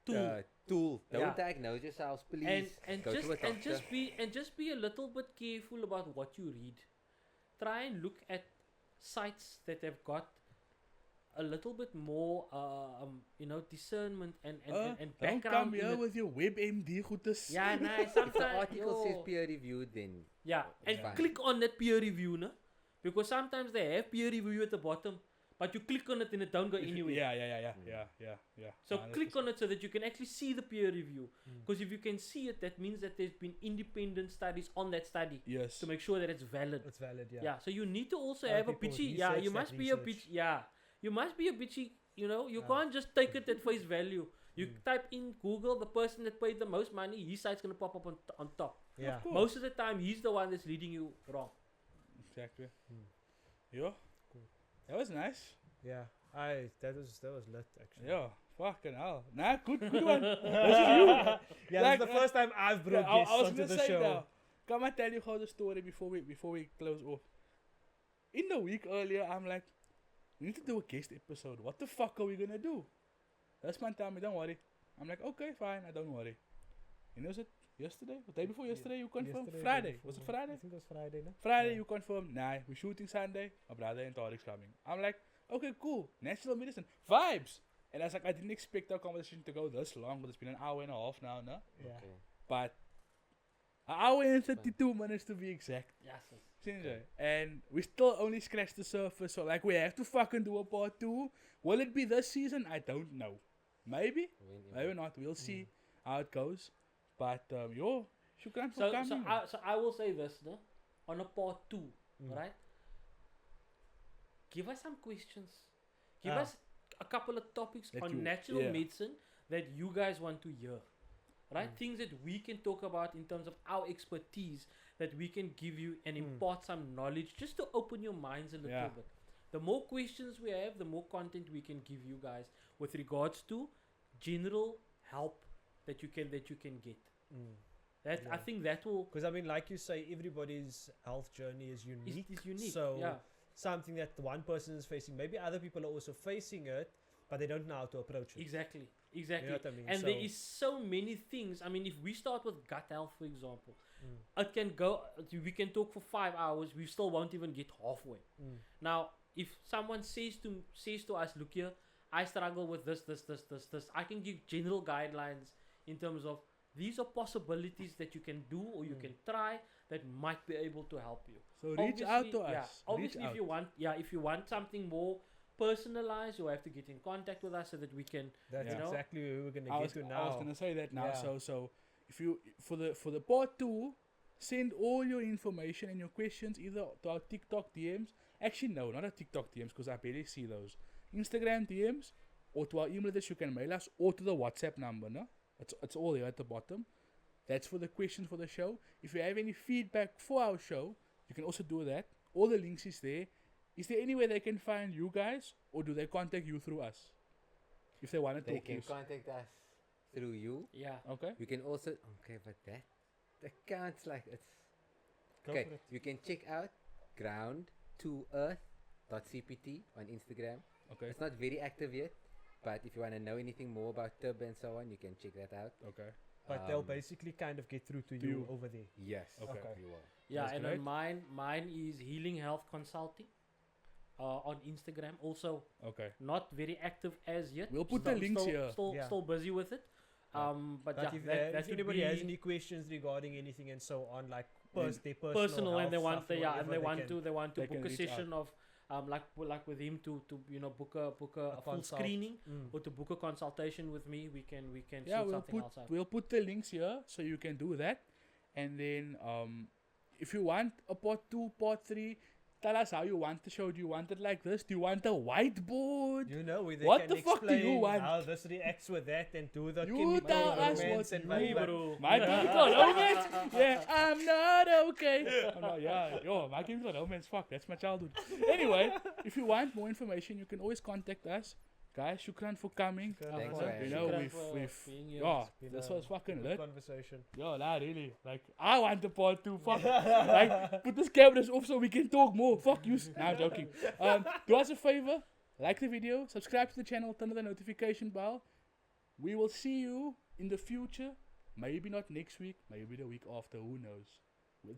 tool. tool. Don't Yeah. diagnose yourselves, please. and Go just to a doctor. just be a little bit careful about what you read. Try and look at sites that have got a little bit more discernment and Don't background come in here it. with your WebMD goedes. Yeah, nah, If the sometimes article says peer reviewed, then yeah, and fine. click on that peer review, no? Because sometimes they have peer review at the bottom, but you click on it and it don't go anywhere. Yeah. So 100%. click on it so that you can actually see the peer review. Mm. Because if you can see it, that means that there's been independent studies on that study Yes. to make sure that it's valid. It's valid, yeah. Yeah. So you need to also Other have a people bitchy. Yeah, research you that must be a research. bitch. Yeah, you must be a bitchy. You know, you Yeah. can't just take it at face value. You Mm. type in Google the person that paid the most money, his site's gonna pop up on top. Yeah. course. Most of the time, he's the one that's leading you wrong. Exactly. Mm. Yeah. Cool. That was nice. Yeah. That was lit actually. Yeah. Fucking hell. Nah, good one. Was it you? Yeah, Like, that's the first time I've brought I guests was onto gonna the say show. now. Come and tell you how the story before we close off. In the week earlier, I'm like, we need to do a guest episode. What the fuck are we gonna do? This man tell me, don't worry. I'm like, okay, fine, I don't worry. And was it yesterday? The day before yesterday, you confirmed? Yesterday, Friday. day Was it before. Friday? I think it was Friday, no? Friday, Yeah. you confirmed, nah, we're shooting Sunday. My brother and Tariq's coming. I'm like, okay, cool. Natural medicine. Vibes. And I was like, I didn't expect our conversation to go this long, but it's been an hour and a half now, no? Yeah. Okay. But an hour and 32 minutes to be exact. Yes. Since and we still only scratched the surface, so like we have to fucking do a part 2. Will it be this season? I don't know. Maybe, maybe not. We'll see how it goes. But yo, shukran for So coming. I will say this, no? On a part 2, Mm. right? Give us some questions. Give Ah. us a couple of topics That on you- natural yeah. medicine that you guys want to hear. Right? Mm. Things that we can talk about in terms of our expertise that we can give you and impart some knowledge just to open your minds a little Yeah. bit. The more questions we have, the more content we can give you guys with regards to general help that you can get. That I Yeah. think that will Because I mean, like you say, everybody's health journey is unique. is unique. So yeah. something that one person is facing, maybe other people are also facing it, but they don't know how to approach it. Exactly. You know what I mean? And So, there is so many things. I mean, if we start with gut health, for example, mm, it can go. We can talk for 5 hours. We still won't even get halfway. mm, Now, if someone says to us, look here, I struggle with this. I can give general guidelines in terms of these are possibilities that you can do or you Mm. can try that might be able to help you. so reach out to Yeah, us. obviously, reach out. if you want something more personalized, you have to get in contact with us so that we can. that's Yeah. exactly where we're gonna I get was, to I was now. gonna say that now. Yeah. So if you for the part 2, send all your information and your questions either to our TikTok DMs. Actually, no, not our TikTok DMs because I barely see those. Instagram DMs or to our email address. You can mail us or to the WhatsApp number. No, it's all here at the bottom. That's for the questions for the show. If you have any feedback for our show, you can also do that. All the links is there. Is there any way they can find you guys, or do they contact you through us? If they want to They talk to can you. contact us through you. Yeah. Okay. You can also but that counts like it's Go okay. for it. You can check out ground2earth.cpt on Instagram. Okay. It's not very active yet, but if you want to know anything more about TIB and so on, you can check that out. Okay. But they'll basically kind of get through to you you. over there. Yes. Okay. You will. Yeah, That's and great. on mine is Healing Health Consulting on Instagram. Also, Okay. not very active as yet. We'll put the links here. Yeah. Still busy with it. Yeah. But But yeah, if, that if would anybody has be any questions regarding anything and so on, like Then their personal and they health want stuff or whatever, they want to they can book a reach session of like with him to book a full consult. screening Mm. or to book a consultation with me. We can Yeah, sort we'll something put else out. we'll put the links here so you can do that. And then if you want a part 2, part 3, tell us how you want the show. Do you want it like this? Do you want a whiteboard? You know, where they What can the fuck do you explain want? how this reacts with that and do the You chemical tell us romance what and you blah, blah, bro. My chemical romance? Yeah, I'm not okay. I'm not, yeah, yo, my chemical romance, fuck, that's my childhood. Anyway, if you want more information, you can always contact us. Guys, shukran for coming. Thanks, Shukran man. You know, for we've being here. yeah, Been this a was fucking good lit. conversation. Yo, nah, really. Like, I want the part 2. Fuck. Like, put this cameras off so we can talk more. Fuck you. Nah, I'm joking. Do us a favor. like the video, subscribe to the channel, turn on the notification bell. We will see you in the future. Maybe not next week, maybe the week after, who knows.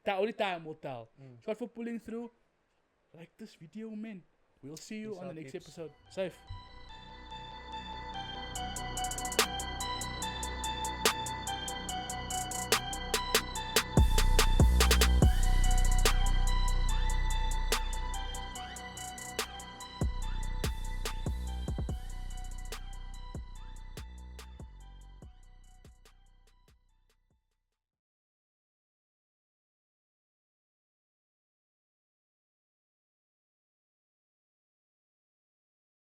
Only time will tell. Sorry for pulling through. Like this video, man. We'll see you Peace on the out, next peeps. episode. Safe.